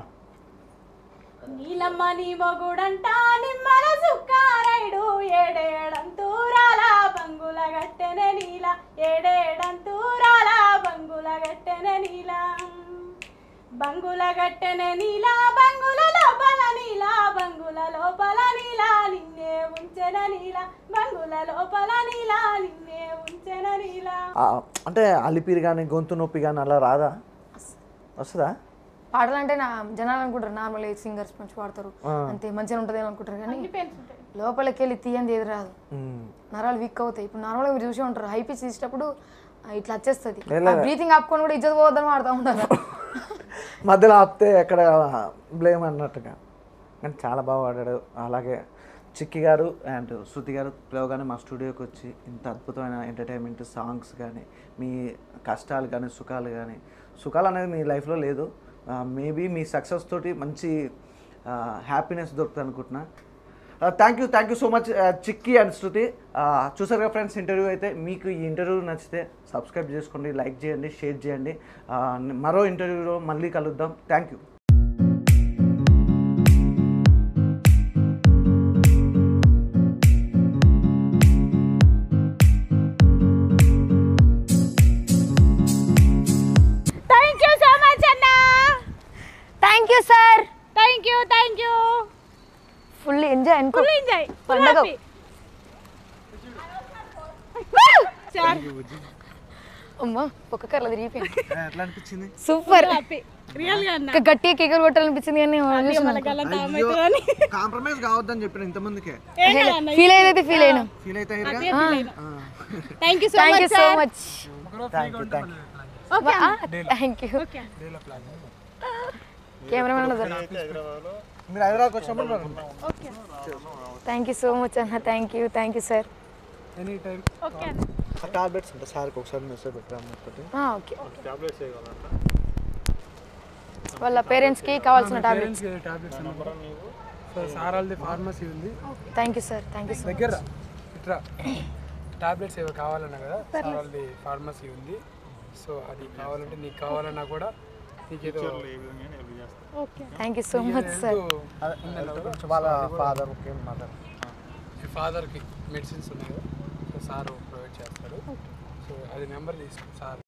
నీలమ్మ నీ మొగుడంట నిమ్మల సుక్కారైడు ఏడేడంతూరాల బంగుల గట్టెన నీల ఏడేడంతూరాల బంగుల గట్టెన నీల బంగుల గట్టెన నీల బంగుల లోపల నీల బంగుల లోపల నీల నిన్నే ఉంచెన నీల బంగుల లోపల నీల నిన్నే ఉంచెన నీల. అంటే అలిపిరి కానీ గొంతు నొప్పి కానీ అలా రాదా? వస్తుందా? పాటలు అంటే నా జనాలు అనుకుంటారు నార్మల్ సింగర్స్ మంచి పాడతారు అంతే మంచిగా ఉంటుంది అనుకుంటారు కానీ లోపలికి వెళ్ళి తీయంది ఏది రాదు. నరాలు వీక్ అవుతాయి. ఇప్పుడు నార్మల్గా మీరు చూసే ఉంటారు హై పిచ్ తీసేటప్పుడు ఇట్లా వచ్చేస్తుంది. బ్రీతింగ్ ఆపుకొని కూడా ఇజ్జత్ పోవద్దని వాడుతూ ఉంటారు. మధ్యలో ఆపితే ఎక్కడ బ్లేమ్ అన్నట్టుగా. కానీ చాలా బాగా పాడాడు. అలాగే చిక్కి గారు అండ్ శృతి గారు పిలవగానే మా స్టూడియోకి వచ్చి ఇంత అద్భుతమైన ఎంటర్టైన్మెంట్ సాంగ్స్ కానీ మీ కష్టాలు కానీ సుఖాలు అనేది మీ లైఫ్లో లేదు. మేబీ మీ సక్సెస్ తోటి మంచి హ్యాపీనెస్ దొరుకుతుంది అనుకుంటున్నా. Thank you so much chikki and శృతి. చూసారు కదా ఫ్రెండ్స్ ఇంటర్వ్యూ అయితే. మీకు ఈ ఇంటర్వ్యూ నచ్చితే సబ్స్క్రైబ్ చేసుకోండి, లైక్ చేయండి, షేర్ చేయండి. మరో ఇంటర్వ్యూలో మళ్ళీ కలుద్దాం. Thank you. Thank you sir. Thank you. Full enjoy అనుకో. Full enjoy. పండగ. అమ్మా ఒక్క కర్ల తిరిగిపోయింది. ఎట్లా అనిపించింది? సూపర్. రియల్ గా అన్న గట్టిగా కేకలు కొట్టాలనిపించింది కానీ కాంప్రమైజ్ కావద్దని చెప్పిన ఇంతమందికే. ఫీల్ అయితే ఫీల్ అయినా. ఫీల్ అయితే thank you so much. Okay thank you. Cameraman మీరు హైదరాబాద్కి వచ్చినప్పుడు థ్యాంక్ యూ సో మచ్ అన్న. Thank you sir. Any time. Okay tablets ఉంటాయి సార్కి ఒకసారి మెసేజ్ పెట్టాము. ఓకే. వాళ్ళ పేరెంట్స్కి కావాల్సిన టాబ్లెట్స్. సో సారాల్ది ఫార్మసీ ఉంది. Thank you sir. Thank you so much. దగ్గర ఇట్లా టాబ్లెట్స్ ఏవో కావాలన్నా కదా సారాల్ది ఫార్మసీ ఉంది. సో అది కావాలంటే నీకు కావాలన్నా కూడా నీకేదో. Thank you so much sir. వాళ్ళ ఫాదర్కి మెడిసిన్స్ ఉన్నాయి కదా సో సార్ ప్రొవైడ్ చేస్తాడు. సో అది నెంబర్ తీసుకో సార్.